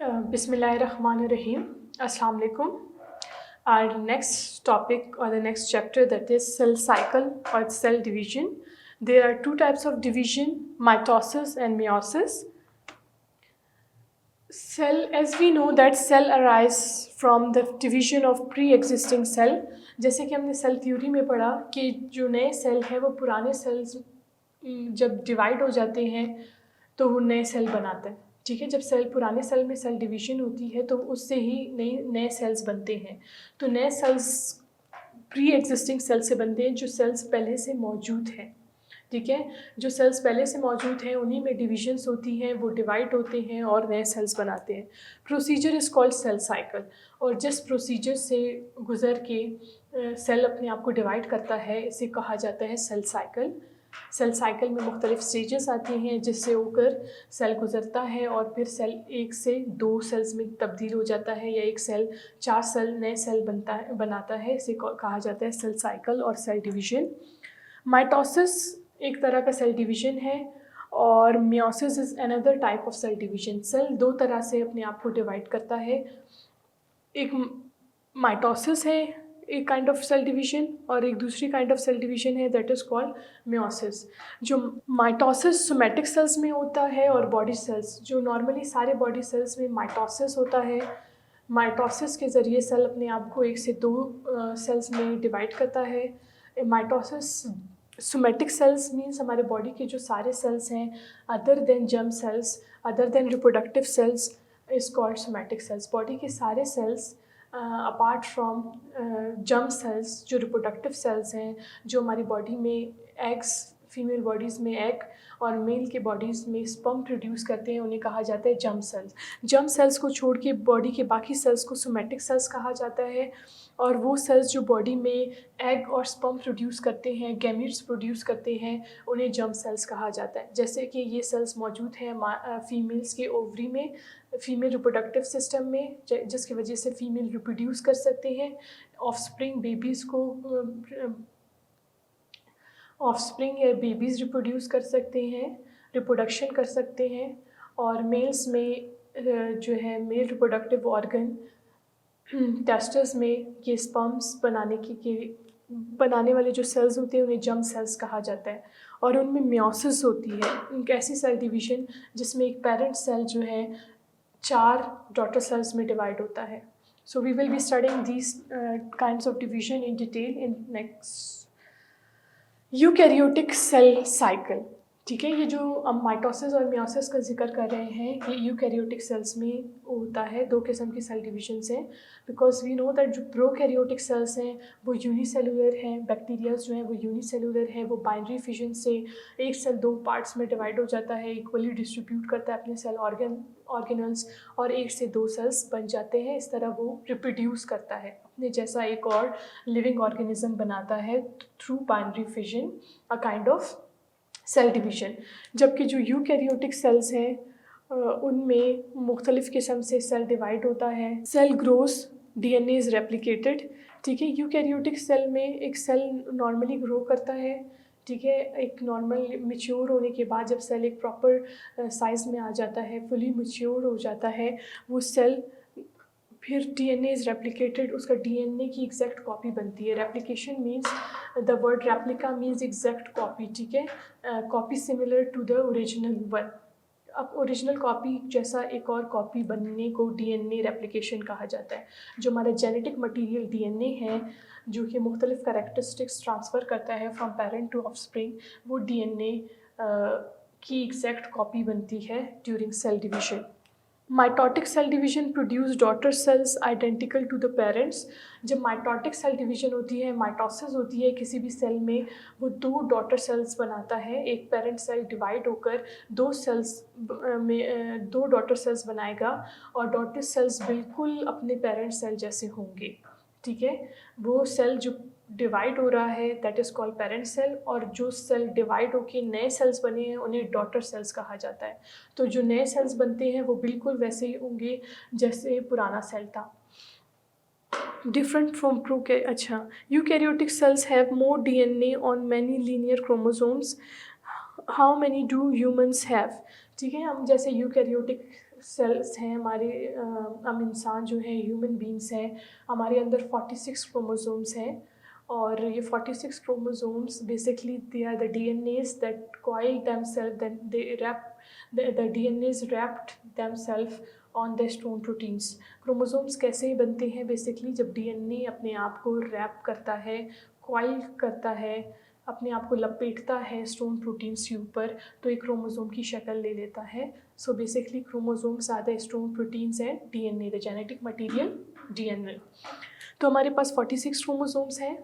Bismillahirrahmanirrahim. Assalamu alaikum. Our next topic or the next chapter, that is cell cycle or cell division. There are two types of division, mitosis and meiosis. Cell, as we know that cell arise from the division of pre-existing cell. जैसे कि हमने cell theory में पढ़ा कि जो नए cell है वो पुराने सेल्स जब डिवाइड हो जाते हैं तो वो नए सेल बनाते हैं। ठीक है, जब सेल पुराने सेल में सेल डिवीजन होती है तो उससे ही नए सेल्स बनते हैं। तो नए सेल्स प्री एग्जिस्टिंग सेल से बनते हैं जो सेल्स पहले से मौजूद हैं। ठीक है, जो सेल्स पहले से मौजूद हैं उन्हीं में डिविजन्स होती हैं, वो डिवाइड होते हैं और नए सेल्स बनाते हैं। Procedure is called cell cycle. और जिस प्रोसीजर से गुज़र के सेल अपने आप को डिवाइड करता है इसे कहा जाता है सेल साइकिल। सेल साइकिल में मुख्तलिफ स्टेजेस आती हैं जिससे होकर सेल गुजरता है और फिर सेल एक से दो सेल्स में तब्दील हो जाता है या एक सेल 4 सेल नए सेल बनाता है। इसे कहा जाता है सेल साइकिल और सेल डिवीजन। माइटोसिस एक तरह का सेल डिवीजन है और meiosis is another type of cell division. Cell दो तरह से अपने आप को डिवाइड करता है। एक माइटोसिस है एक काइंड ऑफ सेल डिवीजन और एक दूसरी काइंड ऑफ सेल डिवीजन है दैट इज़ कॉल्ड मियोसिस। जो माइटोसिस सोमैटिक सेल्स में होता है और बॉडी सेल्स, जो नॉर्मली सारे बॉडी सेल्स में माइटोसिस होता है। माइटोसिस के ज़रिए सेल अपने आप को एक से दो सेल्स में डिवाइड करता है। माइटोसिस सोमैटिक सेल्स मीन्स हमारे बॉडी के जो सारे सेल्स हैं other than germ cells, other than reproductive cells is called somatic cells. Body के सारे cells apart from germ cells, जो रिप्रोडक्टिव सेल्स हैं, जो हमारी बॉडी में एग्स, फीमेल बॉडीज़ में एग और मेल के बॉडीज़ में स्पर्म प्रोड्यूस करते हैं, उन्हें कहा जाता है जर्म सेल्स। जर्म सेल्स को छोड़ के बॉडी के बाकी सेल्स को सोमैटिक सेल्स कहा जाता है। और वो सेल्स जो बॉडी में एग और स्पर्म प्रोड्यूस करते हैं, गैमीट्स प्रोड्यूस करते हैं, उन्हें जर्म सेल्स कहा जाता है। जैसे कि ये सेल्स मौजूद हैं फीमेल्स के ओवरी में, फीमेल रिप्रोडक्टिव सिस्टम में, जिसकी वजह से फीमेल रिप्रोड्यूस कर सकते हैं, ऑफस्प्रिंग बेबीज़ को ऑफस्प्रिंग या बेबीज़ रिप्रोड्यूस कर सकते हैं, रिप्रोडक्शन कर सकते हैं। और मेल्स में जो है मेल रिप्रोडक्टिव ऑर्गन टेस्टस में ये स्पर्म्स बनाने वाले जो सेल्स होते हैं उन्हें जर्म सेल्स कहा जाता है। और उनमें मियोसिस होती है, एक ऐसी सेल डिवीजन जिसमें एक पेरेंट सेल जो है 4 डॉटर सेल्स में डिवाइड होता है। So we will be studying these kinds of division in detail in next. Eukaryotic cell cycle. ठीक है, ये जो हम माइटोसिस और मियोसिस का जिक्र कर रहे हैं ये यूकैरियोटिक सेल्स में होता है। दो किस्म की सेल डिविजन्स हैं बिकॉज वी नो दैट जो प्रोकैरियोटिक सेल्स हैं वो यूनिसेलुलर हैं, बैक्टीरियाज जो हैं वो यूनिसेलुलर हैं, वो बाइनरी फिजन से एक सेल 2 पार्ट्स में डिवाइड हो जाता है, इक्वली डिस्ट्रीब्यूट करता है अपने सेल ऑर्गेनल्स और एक से 2 सेल्स बन जाते हैं। इस तरह वो रिप्रोड्यूस करता है, अपने जैसा एक और लिविंग ऑर्गेनिज्म बनाता है through binary fission, a kind of cell division. जबकि जो यूकैरियोटिक सेल्स हैं उनमें मुख्तलिफ़ किस्म से सेल डिवाइड होता है। Cell grows, DNA is replicated. ठीक है, यूकैरियोटिक सेल में एक सेल नॉर्मली ग्रो करता है। ठीक है, एक नॉर्मल मैच्योर होने के बाद जब सेल एक प्रॉपर साइज़ में आ जाता है, फुली मैच्योर हो जाता है, वो सेल फिर DNA इज़ रेप्लिकेटेड, उसका DNA की एग्जैक्ट कॉपी बनती है। Replication means the word replica means exact copy. ठीक है, copy similar to the original one. अब ओरिजिनल कॉपी जैसा एक और कॉपी बनने को DNA रेप्लिकेशन कहा जाता है। जो हमारा जेनेटिक मटीरियल DNA है जो कि मुख्तलिफ कैरेक्टरिस्टिक्स ट्रांसफ़र करता है फ्रॉम पेरेंट टू ऑफस्प्रिंग, वो DNA की एग्जैक्ट कॉपी बनती है during cell division. Mitotic cell division produce daughter cells identical to the parents. जब माइटोटिक सेल डिवीजन होती है, माइटोसिस होती है किसी भी सेल में, वो 2 डॉटर सेल्स बनाता है। एक पेरेंट सेल डिवाइड होकर 2 सेल्स में 2 डॉटर सेल्स बनाएगा और डॉटर सेल्स बिल्कुल अपने पेरेंट सेल जैसे होंगे। ठीक है, वो सेल जो डिवाइड हो रहा है that is called parent cell, और जो सेल डिवाइड होके नए सेल्स बने हैं उन्हें डॉटर सेल्स कहा जाता है। तो जो नए सेल्स बनते हैं वो बिल्कुल वैसे ही होंगे जैसे पुराना सेल था। Different from eukaryotic cells have more DNA on many linear chromosomes. How many do humans have? ठीक है, हम जैसे यूकैरियोटिक सेल्स हैं हमारे, हम इंसान जो है ह्यूमन बींग्स हैं, हमारे अंदर 46 क्रोमोसोम्स हैं और ये 46 chromosomes basically they are the DNAs that coil themselves, then they wrap the DNAs wrapped themselves on the stone proteins. Chromosomes कैसे बनते हैं? बेसिकली जब DNA अपने आप को रैप करता है, कॉइल करता है, अपने आप को लपेटता है स्टोन प्रोटीन्स के ऊपर, तो एक क्रोमोसोम की शक्ल ले लेता है। So basically chromosomes are the stone proteins and DNA, the genetic material DNA। तो हमारे पास 46 क्रोमोसोम्स हैं।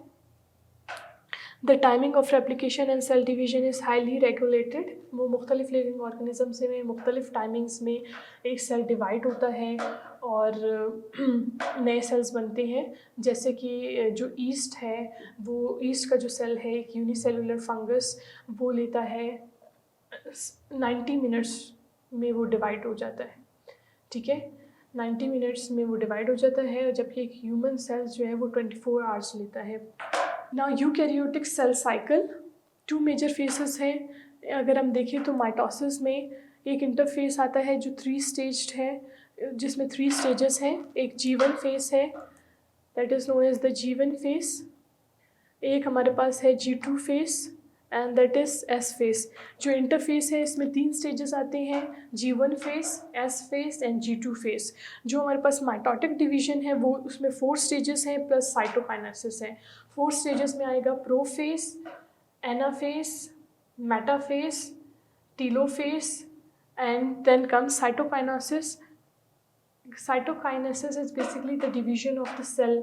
The timing of replication and cell division is highly regulated. वो मुख्तलिफ लिविंग ऑर्गेनिजम्स में मुख्तलिफ टाइमिंग्स में एक सेल डिवाइड होता है और नए सेल्स बनते हैं। जैसे कि जो ईस्ट है, वो ईस्ट का जो सेल है, एक यूनिसेलुलर फंगस, वो लेता है 90 मिनट्स में वो डिवाइड हो जाता है। ठीक है, 90 मिनट्स में वो डिवाइड हो जाता है, जबकि एक ह्यूमन सेल्स जो है वो 24 आवर्स लेता है। Now eukaryotic cell cycle, 2 major phases हैं। अगर हम देखें तो माइटोसिस में एक इंटरफेस आता है जो 3 स्टेज्ड है, जिसमें 3 स्टेजेस हैं। एक G1 फेस है, that is known as the G1 phase. एक हमारे पास है G2 phase and that is S phase. जो इंटरफेस है इसमें 3 स्टेजेस आते हैं, G1 phase, S phase and G2 phase. जो हमारे पास माइटोटिक डिवीजन है वो उसमें 4 स्टेजेस हैं प्लस साइटोकाइनेसिस है। 4 स्टेजेस में आएगा prophase, anaphase, metaphase, telophase and then comes cytokinesis. Cytokinesis is basically the division of the cell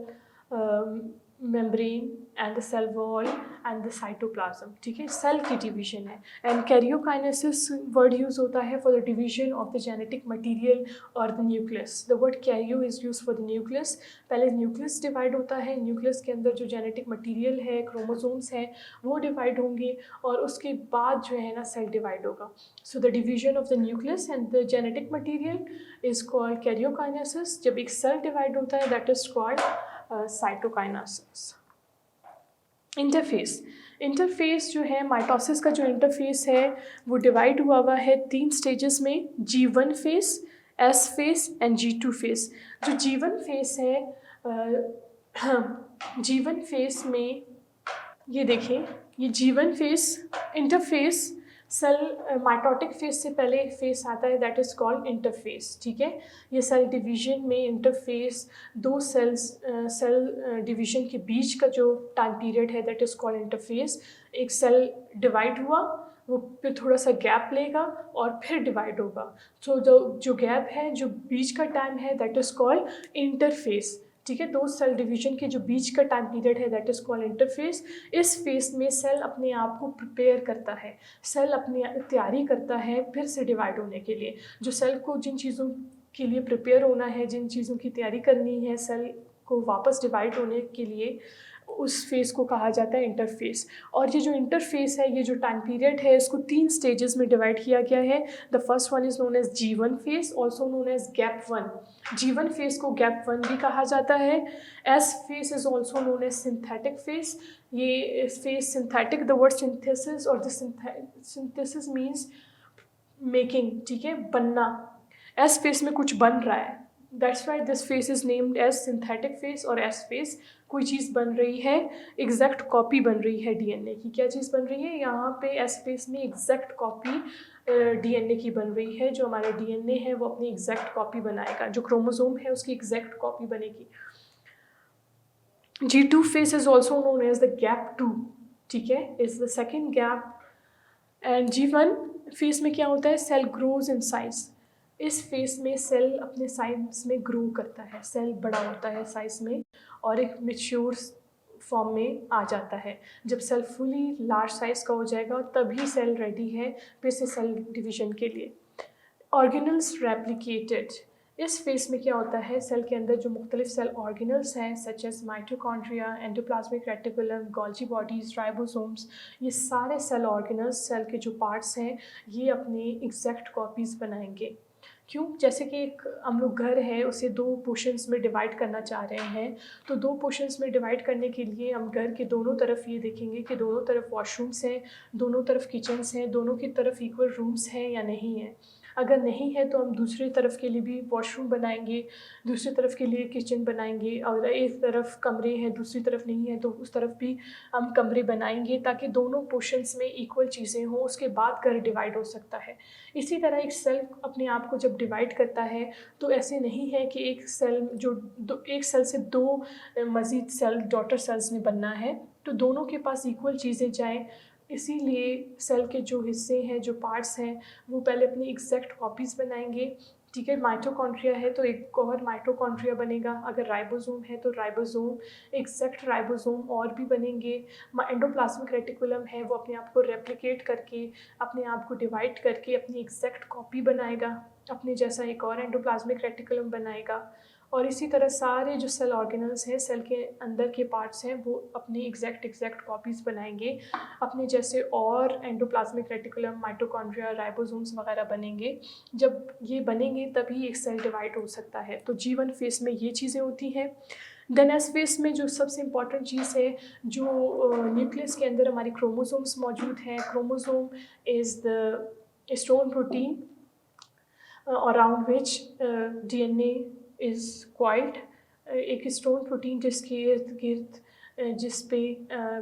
membrane and the cell wall and the cytoplasm। ठीक है, सेल की डिवीजन है। एंड कैरियोकाइनेसिस वर्ड यूज होता है for the division of the genetic material और the nucleus. The word karyo is use for the nucleus. पहले nucleus divide होता है, न्यूक्लियस के अंदर जो जेनेटिक मटेरियल है, क्रोमोसोम्स हैं, वो डिवाइड होंगे और उसके बाद जो है ना सेल डिवाइड होगा। So the division of the nucleus and the genetic material is called karyokinesis. जब एक सेल डिवाइड होता है that is called cytokinesis. Interface, interface जो है माइटोसिस का जो इंटरफेस है वो डिवाइड हुआ है 3 स्टेजेस में, G1 phase, S phase and G2 phase. जो G1 फेस है, G1 फेस में ये देखें, ये G1 phase interphase cell mitotic phase से पहले एक फेस आता है दैट इज़ कॉल्ड इंटरफेस। ठीक है, ये सेल डिवीजन में इंटरफेस, 2 सेल डिवीजन के बीच का जो टाइम पीरियड है दैट इज़ कॉल्ड इंटरफेस। एक सेल डिवाइड हुआ, वो फिर थोड़ा सा गैप लेगा और फिर डिवाइड होगा। तो जो गैप है, जो बीच का टाइम है दैट इज़ कॉल्ड इंटरफेस। ठीक है, 2 सेल डिवीजन के जो बीच का टाइम पीरियड है दैट इज़ कॉल्ड इंटरफेस। इस फेस में सेल अपने आप को प्रिपेयर करता है, सेल अपनी तैयारी करता है फिर से डिवाइड होने के लिए। जो सेल को जिन चीज़ों के लिए प्रिपेयर होना है, जिन चीज़ों की तैयारी करनी है सेल को वापस डिवाइड होने के लिए, उस फेस को कहा जाता है इंटरफेस। और ये जो इंटरफेस है, ये जो टाइम पीरियड है, इसको 3 स्टेजेस में डिवाइड किया गया है। The first one is known as G1 phase, also known as gap 1। G1 phase को गैप 1 भी कहा जाता है। S phase is also known as synthetic phase. ये phase synthetic, the word synthesis और द सिंथेसिस मीन्स मेकिंग। ठीक है, बनना। S फेस में कुछ बन रहा है, that's why this phase is named as synthetic phase. और S फेस कोई चीज़ बन रही है, एग्जैक्ट कॉपी बन रही है DNA की। क्या चीज़ बन रही है? यहाँ पे S फेस में एग्जैक्ट कॉपी DNA की बन रही है। जो हमारा DNA है वो अपनी एग्जैक्ट कॉपी बनाएगा, जो क्रोमोसोम है उसकी एग्जैक्ट कॉपी बनेगी। G2 phase is also known as the gap 2। ठीक है, is the second gap. And G1 phase में क्या होता है? Cell grows in size. इस फेस में सेल अपने साइज में ग्रो करता है, सेल बड़ा होता है साइज में और एक मैच्योर फॉर्म में आ जाता है। जब सेल फुली लार्ज साइज का हो जाएगा तभी सेल रेडी है फिर से सेल डिवीजन के लिए। ऑर्गेनल्स रेप्लिकेटेड, इस फेस में क्या होता है? सेल के अंदर जो मुख्तलिफ सेल ऑर्गेनल्स हैं such as mitochondria, endoplasmic reticulum, Golgi bodies, ribosomes, ये सारे सेल ऑर्गेनल्स, सेल के जो पार्ट्स हैं, ये अपनी एग्जैक्ट कॉपीज़ बनाएंगे। क्यों? जैसे कि एक हम लोग घर है उसे 2 पोर्शंस में डिवाइड करना चाह रहे हैं, तो 2 पोर्शंस में डिवाइड करने के लिए हम घर के दोनों तरफ ये देखेंगे कि दोनों तरफ वॉशरूम्स हैं, दोनों तरफ किचन्स हैं, दोनों की तरफ इक्वल रूम्स हैं या नहीं हैं। अगर नहीं है तो हम दूसरी तरफ के लिए भी वॉशरूम बनाएंगे, दूसरी तरफ के लिए किचन बनाएंगे, और एक तरफ कमरे हैं दूसरी तरफ नहीं है तो उस तरफ भी हम कमरे बनाएंगे, ताकि दोनों पोर्शंस में इक्वल चीज़ें हों, उसके बाद घर डिवाइड हो सकता है। इसी तरह एक सेल अपने आप को जब डिवाइड करता है तो ऐसे नहीं है कि एक सेल एक सेल से दो मज़ीद सेल डॉटर सेल्स में बनना है, तो दोनों के पास इक्वल चीज़ें जाएँ। इसीलिए सेल के जो हिस्से हैं, जो पार्ट्स हैं, वो पहले अपनी एग्जैक्ट कॉपीज़ बनाएंगे। ठीक है, माइटोकॉन्ड्रिया है तो एक और माइटोकॉन्ड्रिया बनेगा, अगर राइबोसोम है तो राइबोसोम, एग्जैक्ट राइबोसोम और भी बनेंगे। एंडोप्लाज्मिक रेटिकुलम है, वो अपने आप को रेप्लिकेट करके, अपने आप को डिवाइड करके अपनी एग्जैक्ट कॉपी बनाएगा, अपने जैसा एक और एंडोप्लाज्मिक रेटिकुलम बनाएगा। और इसी तरह सारे जो सेल ऑर्गेनल्स हैं, सेल के अंदर के पार्ट्स हैं, वो अपनी एग्जैक्ट कॉपीज़ बनाएंगे अपने जैसे, और एंडोप्लाज्मिक रेटिकुलम, माइटोकॉन्ड्रिया, राइबोसोम्स वगैरह बनेंगे। जब ये बनेंगे तभी एक सेल डिवाइड हो सकता है। तो G1 फेस में ये चीज़ें होती हैं। देन एस फेस में जो सबसे इम्पॉर्टेंट चीज़ है, जो न्यूक्लियस के अंदर हमारी क्रोमोसोम्स मौजूद हैं। Chromosome is the stone protein around which DNA is quite, एक स्टोन प्रोटीन जिसके इर्द गिर्द जिस पे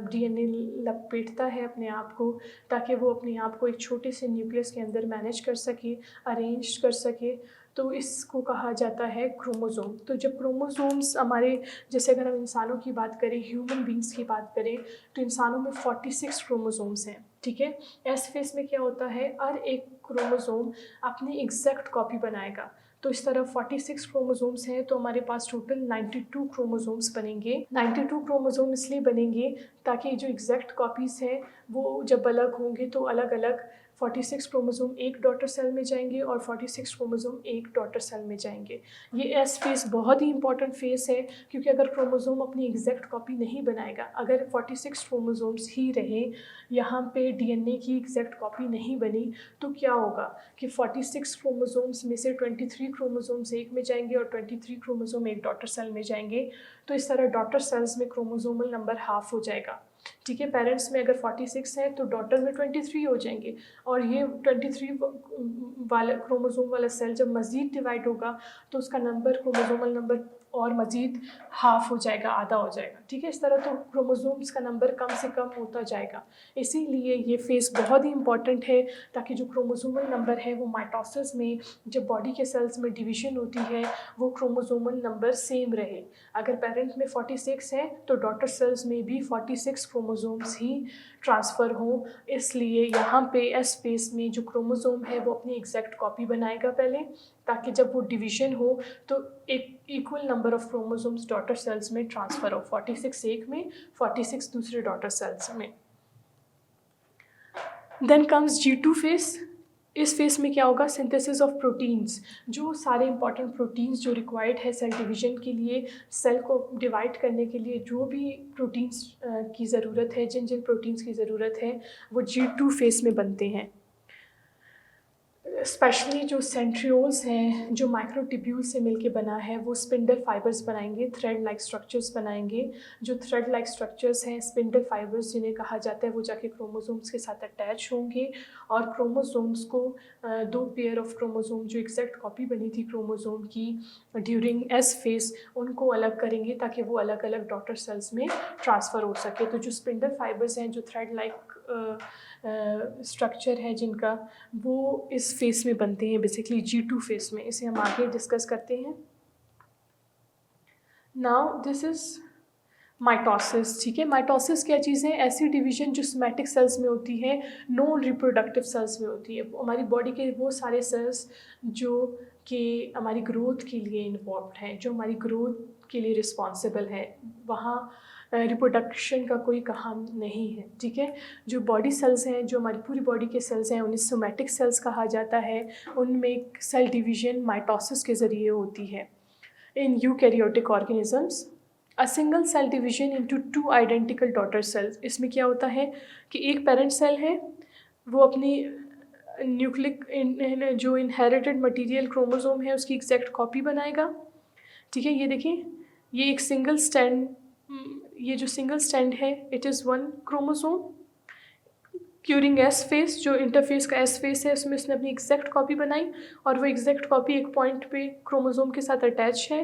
DNA लपेटता है अपने आप को, ताकि वो अपने आप को एक छोटे से न्यूक्लियस के अंदर मैनेज कर सके, अरेंज कर सके। तो इसको कहा जाता है क्रोमोसोम। तो जब क्रोमोसोम्स हमारे, जैसे अगर हम इंसानों की बात करें, ह्यूमन बींग्स की बात करें, तो इंसानों में 46 क्रोमोसोम्स हैं। ठीक है, एस फेस में क्या होता है, हर एक क्रोमोसोम अपनी एग्जैक्ट कॉपी बनाएगा। तो इस तरह 46 क्रोमोसोम्स हैं, तो हमारे पास टोटल 92 क्रोमोसोम्स बनेंगे। 92 क्रोमोसोम इसलिए बनेंगे ताकि जो एग्जैक्ट कॉपीज़ हैं वो जब अलग होंगे तो अलग अलग 46 क्रोमोसोम एक डॉटर सेल में जाएंगे और 46 क्रोमोसोम एक डॉटर सेल में जाएंगे। ये एस फेस बहुत ही इंपॉर्टेंट फेस है, क्योंकि अगर क्रोमोसोम अपनी एग्जैक्ट कॉपी नहीं बनाएगा, अगर 46 क्रोमोसोम्स ही रहे, यहाँ पे DNA की एग्जैक्ट कॉपी नहीं बनी, तो क्या होगा कि 46 क्रोमोसोम्स में से 23 क्रोमोसोम्स एक में जाएंगे और 23 क्रोमोसोम एक डॉटर सेल में जाएंगे। तो इस तरह डॉटर सेल्स में क्रोमोसोमल नंबर हाफ हो जाएगा। ठीक है, पेरेंट्स में अगर 46 है तो डॉटर में 23 हो जाएंगे, और ये 23 वाला क्रोमोसोम वाला सेल जब मज़ीद डिवाइड होगा तो उसका नंबर, क्रोमोसोमल नंबर और मज़ीद हाफ हो जाएगा, आधा हो जाएगा। ठीक है, इस तरह तो क्रोमोसोम्स का नंबर कम से कम होता जाएगा। इसीलिए ये फेस बहुत ही इंपॉर्टेंट है, ताकि जो क्रोमोसोमल नंबर है वो माइटोसिस में, जब बॉडी के सेल्स में डिवीज़न होती है, वो क्रोमोसोमल नंबर सेम रहे। अगर पेरेंट में 46 है तो डॉटर सेल्स में भी 46 क्रोमोसोम्स ही ट्रांसफ़र हों। इसलिए यहाँ पे एस फेस में जो क्रोमोसोम है वो अपनी एग्जैक्ट कॉपी बनाएगा पहले, ताकि जब वो डिवीज़न हो तो एक equal number of chromosomes daughter cells में ट्रांसफ़र हो, 46 एक में, 46 दूसरे डॉटर सेल्स में। Then comes G2 phase. इस फेस में क्या होगा, सिंथेसिस ऑफ प्रोटीन्स, जो सारे इंपॉर्टेंट प्रोटीन्स जो रिक्वायर्ड है सेल डिवीजन के लिए, सेल को डिवाइड करने के लिए जो भी प्रोटीन्स की ज़रूरत है, जिन जिन प्रोटीन्स की ज़रूरत है, वो G2 फेस में बनते हैं। स्पेशली जो सेंट्रियोल्स हैं, जो माइक्रोट्यूब्यूल से मिलके बना है, वो स्पिंडल फाइबर्स बनाएंगे, थ्रेड लाइक स्ट्रक्चर्स बनाएंगे। जो थ्रेड लाइक स्ट्रक्चर्स हैं, स्पिंडल फाइबर्स जिन्हें कहा जाता है, वो जाके क्रोमोसोम्स के साथ अटैच होंगे, और क्रोमोसोम्स को दो पेयर ऑफ क्रोमोसोम जो एग्जैक्ट कॉपी बनी थी क्रोमोसोम की ड्यूरिंग एस फेस, उनको अलग करेंगे ताकि वो अलग अलग डॉटर सेल्स में ट्रांसफ़र हो सके। तो जो स्पिंडल फाइबर्स हैं, जो थ्रेड लाइक स्ट्रक्चर है जिनका, वो इस फेस में बनते हैं, बेसिकली G2 फेस में। इसे हम आगे डिस्कस करते हैं। Now this is mitosis. ठीक है, माइटोसिस क्या चीज़ है, ऐसी डिवीजन जो सोमैटिक सेल्स में होती है, नॉन रिप्रोडक्टिव सेल्स में होती है। हमारी बॉडी के वो सारे सेल्स जो कि हमारी ग्रोथ के लिए इन्वॉल्व हैं, जो हमारी ग्रोथ के लिए रिस्पॉन्सिबल है, वहाँ रिप्रोडक्शन का कोई काम नहीं है। ठीक है, जो बॉडी सेल्स हैं, जो हमारी पूरी बॉडी के सेल्स हैं, उन्हें सोमैटिक सेल्स कहा जाता है। उनमें सेल डिवीजन माइटोसिस के ज़रिए होती है। In eukaryotic organisms, a single cell division into 2 identical daughter cells. इसमें क्या होता है कि एक पेरेंट सेल है, वो अपनी न्यूक्लिक जो इनहेरिटेड मटेरियल क्रोमोसोम है उसकी एग्जैक्ट कॉपी बनाएगा। ठीक है, ये देखिए, ये एक सिंगल स्टैंड, ये जो सिंगल स्टैंड है, it is 1 chromosome. Curing S phase, जो इंटरफेस का एस फेस है उसमें उसने अपनी एग्जैक्ट कॉपी बनाई और वो एग्जैक्ट कॉपी एक पॉइंट पे क्रोमोसोम के साथ अटैच है।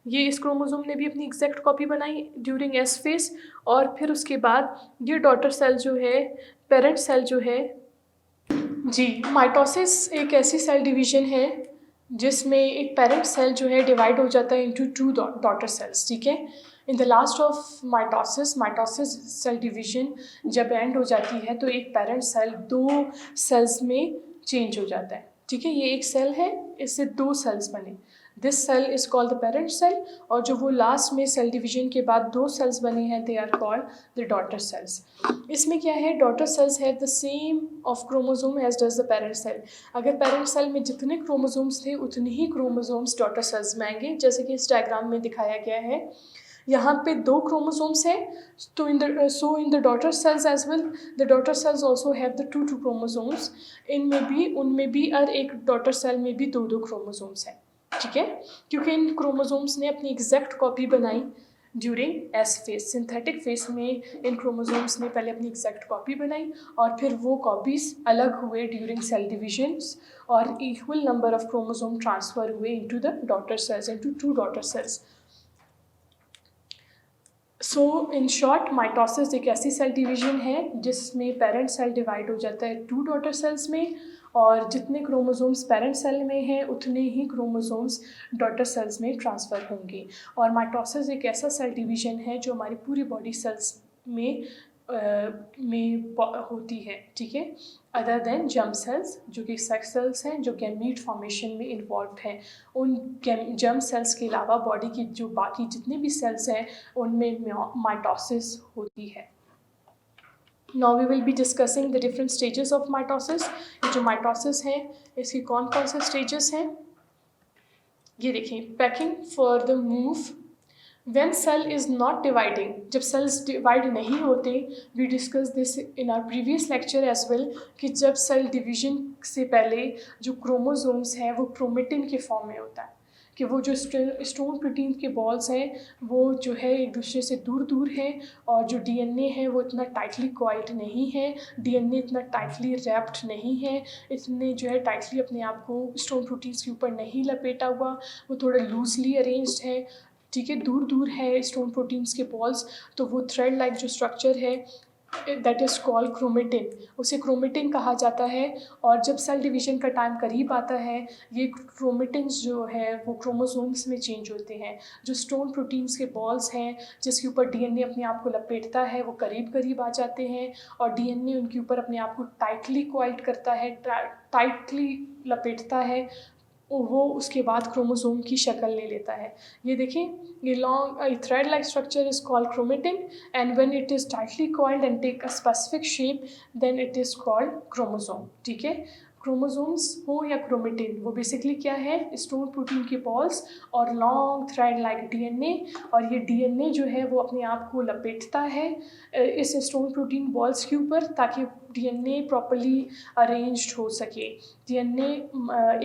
ये इस क्रोमोसोम ने भी अपनी एग्जैक्ट कॉपी बनाई ड्यूरिंग एस फेस, और फिर उसके बाद ये डॉटर सेल जो है, पेरेंट सेल जो है जी, माइटोसिस एक ऐसी सेल डिवीजन है जिसमें एक पेरेंट सेल जो है डिवाइड हो जाता है इनटू टू डॉटर सेल्स, ठीक है। In the last of mitosis cell division जब एंड हो जाती है तो एक पेरेंट सेल दो सेल्स में चेंज हो जाता है, ठीक है। ये एक सेल है, इससे दो सेल्स बने, this cell is called the parent cell, और जो वो लास्ट में सेल डिवीजन के बाद दो सेल्स बने हैं they are called the daughter cells. इसमें क्या है, daughter cells have the same of chromosome as does the parent cell. अगर पेरेंट सेल में जितने क्रोमोसोम्स थे उतने ही क्रोमोसोम्स डॉटर सेल्स में आएंगे, जैसे कि इस डायग्राम में दिखाया गया है। यहाँ पे दो क्रोमोसोम्स हैं, तो in the daughter cells as well the daughter cells also have the two chromosomes, उनमें भी और एक डॉटर सेल में भी दो क्रोमोसोम्स हैं, ठीक है, क्योंकि इन क्रोमोसोम्स ने अपनी एग्जैक्ट कॉपी बनाई during S phase. Synthetic phase में इन क्रोमोसोम्स ने पहले अपनी एग्जैक्ट कॉपी बनाई और फिर वो कॉपीज अलग हुए ड्यूरिंग सेल डिविजन्स, और equal number of chromosome transfer हुए into the daughter cells, into two daughter cells. So in short, mitosis एक ऐसी सेल डिवीजन है जिसमें पेरेंट सेल डिवाइड हो जाता है टू डॉटर सेल्स में, और जितने क्रोमोसोम्स पेरेंट सेल में हैं उतने ही क्रोमोसोम्स डॉटर सेल्स में ट्रांसफ़र होंगे। और माइटोसिस एक ऐसा सेल डिवीजन है जो हमारी पूरी बॉडी सेल्स में होती है, ठीक है, अदर देन जर्म सेल्स जो कि सेक्स सेल्स हैं जो गैमीट फॉर्मेशन में इन्वॉल्व हैं। उन जर्म सेल्स के अलावा बॉडी की जो बाकी जितने भी सेल्स हैं उनमें माइटोसिस होती है। Now we will be discussing the different stages of mitosis। ये जो माइटोसिस है इसकी कौन कौन से स्टेजेस हैं, ये देखिए। Packing for the move, when cell is not dividing, जब सेल्स डिवाइड नहीं होते, we discuss this in our previous lecture as well, कि जब सेल डिवीजन से पहले जो क्रोमोसोम्स हैं वो क्रोमेटिन के फॉर्म में होता है, कि वो जो स्टोन प्रोटीन के बॉल्स हैं वो जो है एक दूसरे से दूर दूर हैं, और जो डीएनए है वो इतना टाइटली कॉइल्ड नहीं है, डीएनए इतना टाइटली रैप्ड नहीं है, इतने जो है टाइटली अपने आप को स्टोन प्रोटीन्स के ऊपर नहीं लपेटा हुआ, वो थोड़ा लूजली अरेंज्ड है, ठीक है, दूर दूर है स्टोन प्रोटीन्स के बॉल्स। तो वो थ्रेड लाइक जो स्ट्रक्चर है दैट इज़ कॉल्ड क्रोमेटिन, उसे क्रोमेटिन कहा जाता है। और जब सेल डिवीजन का टाइम करीब आता है ये क्रोमेटिन्स जो है वो क्रोमोसोम्स में चेंज होते हैं। जो स्टोन प्रोटीन्स के बॉल्स हैं जिसके ऊपर डीएनए अपने आप को लपेटता है वो करीब करीब आ जाते हैं, और डीएनए उनके ऊपर अपने आप को टाइटली कॉइल्ड करता है, टाइटली लपेटता है, वो उसके बाद क्रोमोसोम की शक्ल ले लेता है। ये देखें, ये long thread like structure is called chromatin, and when it is tightly coiled and take a specific shape then it is called chromosome, ठीक है। क्रोमोसोम्स हो या क्रोमेटिन, वो बेसिकली क्या है, स्टोन प्रोटीन के बॉल्स और लॉन्ग थ्रेड लाइक डीएनए, और ये डीएनए जो है वो अपने आप को लपेटता है इस स्टोन प्रोटीन बॉल्स के ऊपर ताकि डीएनए प्रॉपर्ली अरेंज्ड हो सके, डीएनए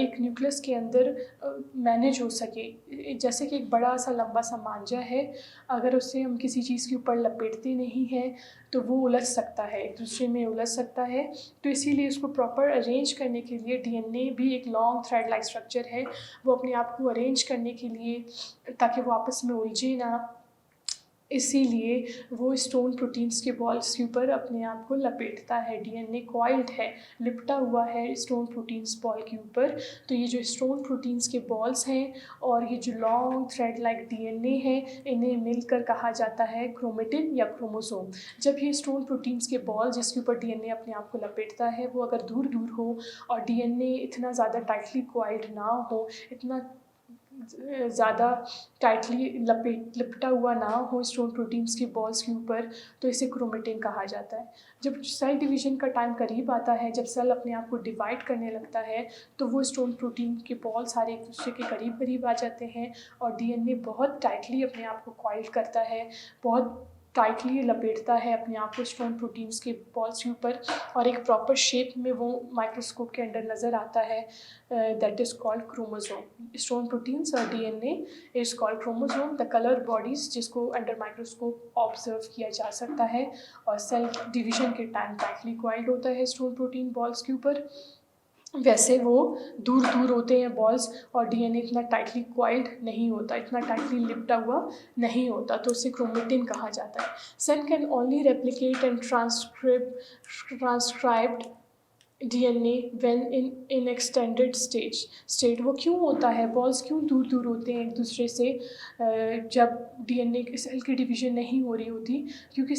एक न्यूक्लियस के अंदर मैनेज हो सके। जैसे कि एक बड़ा सा लंबा सा मांझा है, अगर उसे हम किसी चीज़ के ऊपर लपेटते नहीं हैं तो वो उलझ सकता है, एक दूसरे में उलझ सकता है। तो इसीलिए उसको प्रॉपर अरेंज करने के लिए डीएनए भी एक लॉन्ग थ्रेड लाइक स्ट्रक्चर है, वो अपने आप को अरेंज करने के लिए ताकि वो आपस में उलझे ना, इसीलिए वो स्टोन प्रोटीन्स के बॉल्स के ऊपर अपने आप को लपेटता है। डीएनए कॉइल्ड है, लिपटा हुआ है स्टोन प्रोटीन्स बॉल के ऊपर। तो ये जो स्टोन प्रोटीन्स के बॉल्स हैं और ये जो लॉन्ग थ्रेड लाइक डीएनए है, इन्हें मिलकर कहा जाता है क्रोमेटिन या क्रोमोसोम। जब ये स्टोन प्रोटीन्स के बॉल जिसके ऊपर डीएनए अपने आप को लपेटता है वो अगर दूर दूर हो और डीएनए इतना ज़्यादा टाइटली कॉइल्ड ना हो, इतना ज़्यादा टाइटली लिपटा हुआ ना हो स्टोन प्रोटीन्स की बॉल्स के ऊपर, तो इसे क्रोमेटिन कहा जाता है। जब सेल डिवीजन का टाइम करीब आता है, जब सेल अपने आप को डिवाइड करने लगता है, तो वो स्टोन प्रोटीन के बॉल सारे एक दूसरे के करीब करीब आ जाते हैं और डीएनए बहुत टाइटली अपने आप को कॉइल्ड करता है, बहुत टाइटली लपेटता है अपने आप को स्टोन प्रोटीन्स के बॉल्स के ऊपर, और एक प्रॉपर शेप में वो माइक्रोस्कोप के अंदर नज़र आता है, that is called chromosome. Histone proteins और DNA is called chromosome. The colour bodies जिसको अंडर माइक्रोस्कोप ऑब्जर्व किया जा सकता है, और सेल डिवीजन के टाइम टाइटली क्वाइल्ड होता है स्टोन प्रोटीन बॉल्स के ऊपर। वैसे वो दूर दूर होते हैं बॉल्स, और डीएनए इतना टाइटली क्वाइल्ड नहीं होता, इतना टाइटली लिपटा हुआ नहीं होता, तो उसे क्रोमेटिन कहा जाता है। Cell can only replicate and transcribed DNA when in extended state. वो क्यों होता है, बॉल्स क्यों दूर दूर होते हैं एक दूसरे से जब डीएनए सेल की डिवीजन नहीं हो रही होती? क्योंकि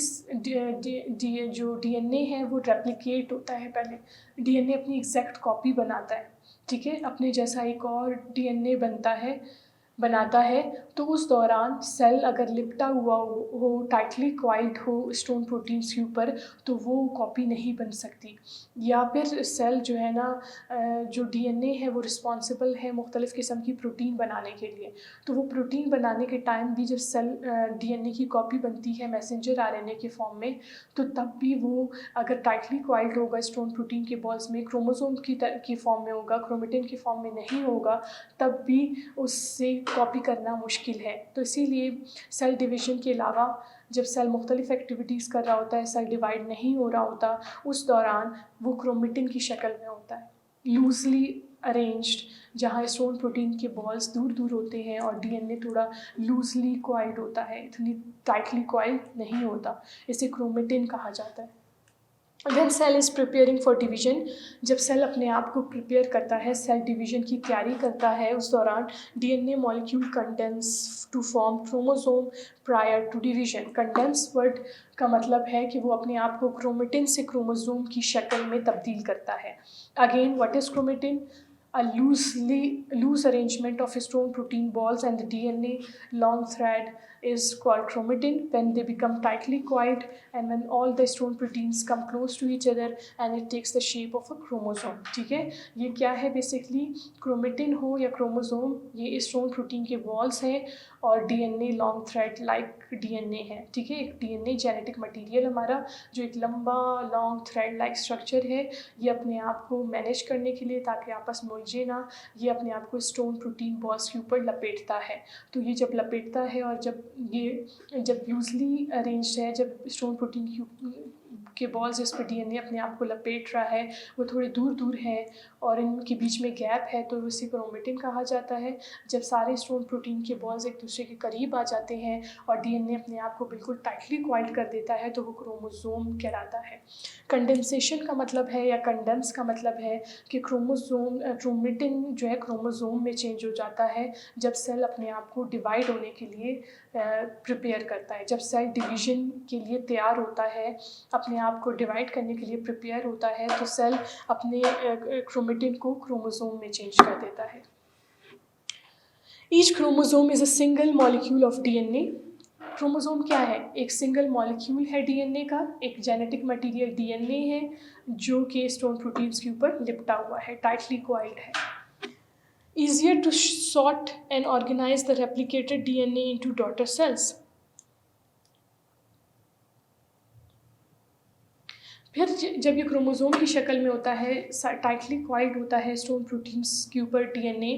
जो डीएनए है वो रेप्लिकेट होता है। पहले डीएनए अपनी एग्जैक्ट कॉपी बनाता है, ठीक है, अपने जैसा एक और डीएनए बनाता है। तो उस दौरान सेल अगर लिपटा हुआ हो टाइटली क्वाइल्ड हो स्टोन प्रोटीन्स के ऊपर, तो वो कॉपी नहीं बन सकती। या फिर सेल जो है ना, जो डीएनए है वो रिस्पॉन्सिबल है मुख्तलिफ़ किस्म की प्रोटीन बनाने के लिए। तो वो प्रोटीन बनाने के टाइम भी जब सेल डीएनए की कॉपी बनती है मैसेंजर आरएनए के फॉर्म में, तो तब भी वो अगर टाइटली क्वाइल्ड होगा स्टोन प्रोटीन के बॉल्स में, क्रोमोसोम की फॉर्म में होगा, क्रोमेटिन की फॉर्म में नहीं होगा, तब भी उससे कॉपी करना मुश्किल है। तो इसीलिए सेल डिवीज़न के अलावा जब सेल मुख्तलिफ एक्टिविटीज़ कर रहा होता है, सेल डिवाइड नहीं हो रहा होता, उस दौरान वो क्रोमेटिन की शक्ल में होता है, लूजली अरेंज्ड, जहाँ स्टोन प्रोटीन के बॉल्स दूर दूर होते हैं और डीएनए थोड़ा लूजली क्वाइल्ड होता है, इतनी टाइटली क्वाइल्ड नहीं होता। इसे क्रोमेटिन कहा जाता है। When cell is preparing for division, जब सेल अपने आप को प्रिपेयर करता है, सेल डिवीजन की तैयारी करता है, उस दौरान DNA molecule condense to form chromosome prior to division. Condense word का मतलब है कि वो अपने आप को क्रोमेटिन से क्रोमोसोम की शक्ल में तब्दील करता है। Again, what is chromatin? A loose arrangement of stone protein balls and the DNA long thread is called chromatin. When they become tightly coiled and when all the stone proteins come close to each other and it takes the shape of a chromosome. ठीक है, ये क्या है basically? Chromatin हो या chromosome, ये stone protein के balls हैं और DNA long thread like DNA है, ठीक है। एक डीएनए जेनेटिक मटेरियल हमारा जो एक लंबा लॉन्ग थ्रेड लाइक स्ट्रक्चर है, ये अपने आप को मैनेज करने के लिए ताकि आपस में उलझे ना, ये अपने आप को स्टोन प्रोटीन बॉल्स के ऊपर लपेटता है। तो ये जब लपेटता है और जब लूजली अरेंज्ड है, जब स्टोन प्रोटीन के बॉल्स जिस पर डीएनए अपने आप को लपेट रहा है वो थोड़े दूर दूर है और इनके बीच में गैप है, तो इसे क्रोमेटिन कहा जाता है। जब सारे स्टोन प्रोटीन के बॉल्स एक दूसरे के करीब आ जाते हैं और डीएनए अपने आप को बिल्कुल टाइटली क्वाइल्ड कर देता है, तो वो क्रोमोसोम कहलाता है। कंडेंसेशन का मतलब है या कंडेंस का मतलब है कि क्रोमेटिन जो है क्रोमोसोम में चेंज हो जाता है जब सेल अपने आप को डिवाइड होने के लिए प्रिपेयर करता है। जब सेल डिवीजन के लिए तैयार होता है, अपने आप को डिवाइड करने के लिए प्रिपेयर होता है, तो सेल अपने क्रोमेटिन को क्रोमोसोम में चेंज कर देता है। Each chromosome is a single molecule of DNA. Chromosome क्या है? एक सिंगल मॉलिक्यूल है डीएनए का, एक जेनेटिक मटेरियल डीएनए है जो कि स्टोन प्रोटीन्स के ऊपर लिपटा हुआ है, टाइटली क्वाइल्ड है। Easier to sort and organize the replicated DNA into daughter cells. फिर जब ये क्रोमोसोम की शक्ल में होता है, टाइटली क्वाइल्ड होता है स्टोन प्रोटीन्स के ऊपर डीएनए,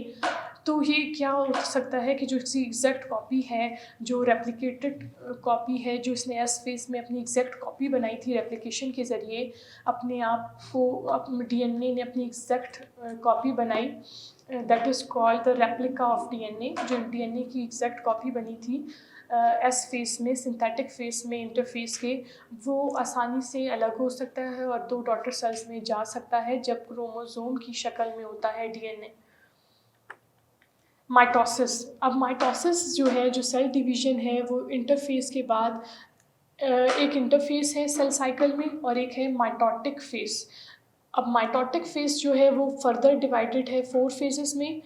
तो ये क्या हो सकता है कि जो इसकी एग्जैक्ट कॉपी है, जो रेप्लिकेटेड कॉपी है, जो इसने एस फेस में अपनी एग्जैक्ट कॉपी बनाई थी रेप्लिकेशन के ज़रिए, अपने आप को डीएनए ने अपनी एग्जैक्ट कॉपी बनाई, that is called the replica of DNA. जो डीएनए की एग्जैक्ट कॉपी बनी थी एस फेस में, सिंथेटिक फेस में, इंटरफेस के, वो आसानी से अलग हो सकता है और दो डॉटर सेल्स में जा सकता है जब क्रोमोसोम की शक्ल में होता है डीएनए। माइटोसिस। अब माइटोसिस जो है, जो सेल डिवीज़न है, वो इंटरफेस के बाद एक इंटरफेस है सेल साइकिल में और एक है माइटोटिक फेस। अब माइटोटिक फेस जो है वो फर्दर डिवाइडेड है 4 फेजेस में।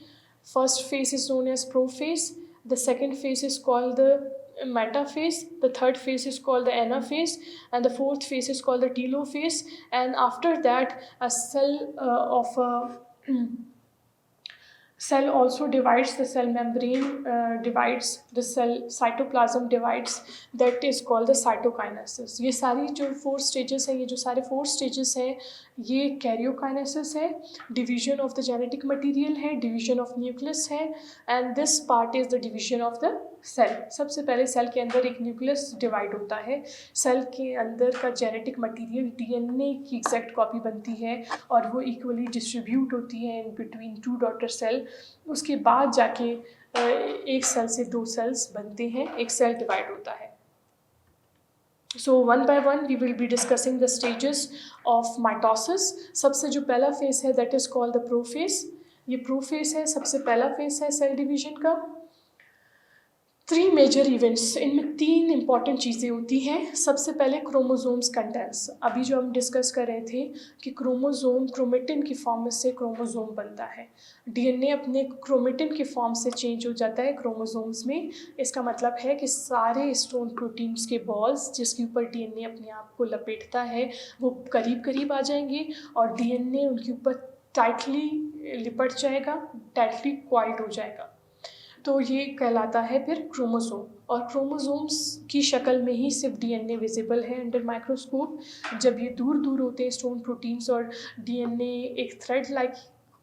First phase is known as prophase, the second phase is called the metaphase, the third phase is called the anaphase, and the fourth phase is called the telophase. And after that, a cell of a cell also divides, the cell membrane divides, the cell cytoplasm divides, that is called the cytokinesis. ये सारी जो 4 stages हैं, ये जो सारे 4 stages हैं, ये karyokinesis है, division of the genetic material है, डिवीजन ऑफ न्यूक्लियस है, and this part is the division of the cell. सबसे पहले सेल के अंदर एक न्यूक्लियस डिवाइड होता है, सेल के अंदर का जेनेटिक मटेरियल डीएनए की एग्जैक्ट कॉपी बनती है और वो इक्वली डिस्ट्रीब्यूट होती है इन बिटवीन 2 डॉटर सेल. उसके बाद जाके एक सेल से 2 सेल्स बनते हैं, एक सेल डिवाइड होता है. So one by one we will be discussing the stages of mitosis. सबसे जो पहला फेस है that is called the prophase. ये प्रोफेस है, सबसे पहला फेस है सेल डिवीजन का. 3 मेजर इवेंट्स, इनमें 3 इंपॉर्टेंट चीज़ें होती हैं. सबसे पहले क्रोमोसोम्स कंटेंट्स. अभी जो हम डिस्कस कर रहे थे कि क्रोमोसोम क्रोमेटिन की फॉर्म से क्रोमोसोम बनता है, डीएनए अपने क्रोमेटिन की फॉर्म से चेंज हो जाता है क्रोमोसोम्स में. इसका मतलब है कि सारे स्टोन प्रोटीन्स के बॉल्स जिसके ऊपर डीएनए अपने आप को लपेटता है वो करीब करीब आ जाएंगे और डीएनए उनके ऊपर टाइटली लिपट जाएगा, टाइटली क्वाइल्ड हो जाएगा. तो ये कहलाता है फिर क्रोमोसोम. और क्रोमोसोम्स की शक्ल में ही सिर्फ डीएनए विजिबल है अंडर माइक्रोस्कोप. जब ये दूर दूर होते हैं स्टोन प्रोटीन्स और डीएनए एक थ्रेड लाइक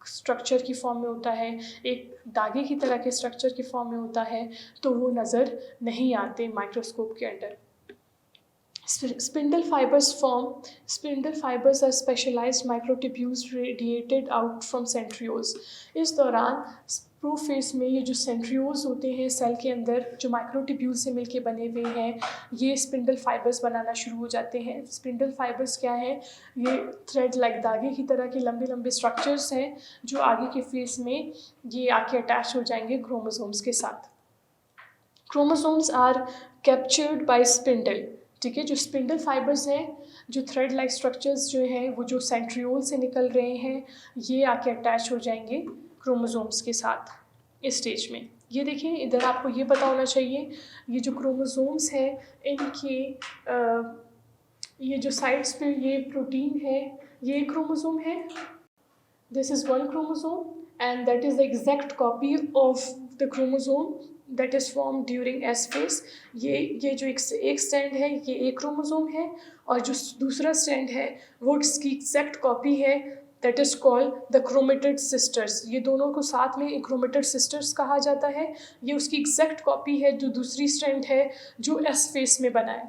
स्ट्रक्चर की फॉर्म में होता है, एक धागे की तरह के स्ट्रक्चर की फॉर्म में होता है, तो वो नज़र नहीं आते माइक्रोस्कोप के under. Spindle fibers are specialized microtubules radiated out from centrioles. इस दौरान प्रोफेस में ये जो सेंट्रियोल्स होते हैं सेल के अंदर जो माइक्रोट्यूब्यूल से मिलके बने हुए हैं, ये स्पिंडल फाइबर्स बनाना शुरू हो जाते हैं. स्पिंडल फाइबर्स क्या है? ये थ्रेड लाइक धागे की तरह के लंबे लंबे स्ट्रक्चर्स हैं जो आगे के फेस में ये आके अटैच हो जाएंगे क्रोमोसोम्स के साथ. Chromosomes are captured by spindle. ठीक है, जो स्पिंडल फाइबर्स हैं, जो थ्रेड लाइक स्ट्रक्चर्स जो हैं वो जो सेंट्रियोल से निकल रहे हैं, ये आके अटैच हो जाएंगे क्रोमोसोम्स के साथ इस स्टेज में. ये देखिए, इधर आपको ये पता होना चाहिए, ये जो क्रोमोसोम्स हैं इनके ये जो साइड्स पे ये प्रोटीन है, ये क्रोमोसोम है. This is one chromosome and that is the exact copy of the chromosome that is form during S phase. ये जो एक स्टैंड है ये एक क्रोमोसोम है और जो दूसरा स्टैंड है वो इसकी एग्जैक्ट कॉपी है, that is called the chromatid sisters. ये दोनों को साथ में क्रोमेटेड सिस्टर्स कहा जाता है. ये उसकी एग्जैक्ट कॉपी है जो दूसरी स्टैंड है जो एस फेस में बना है,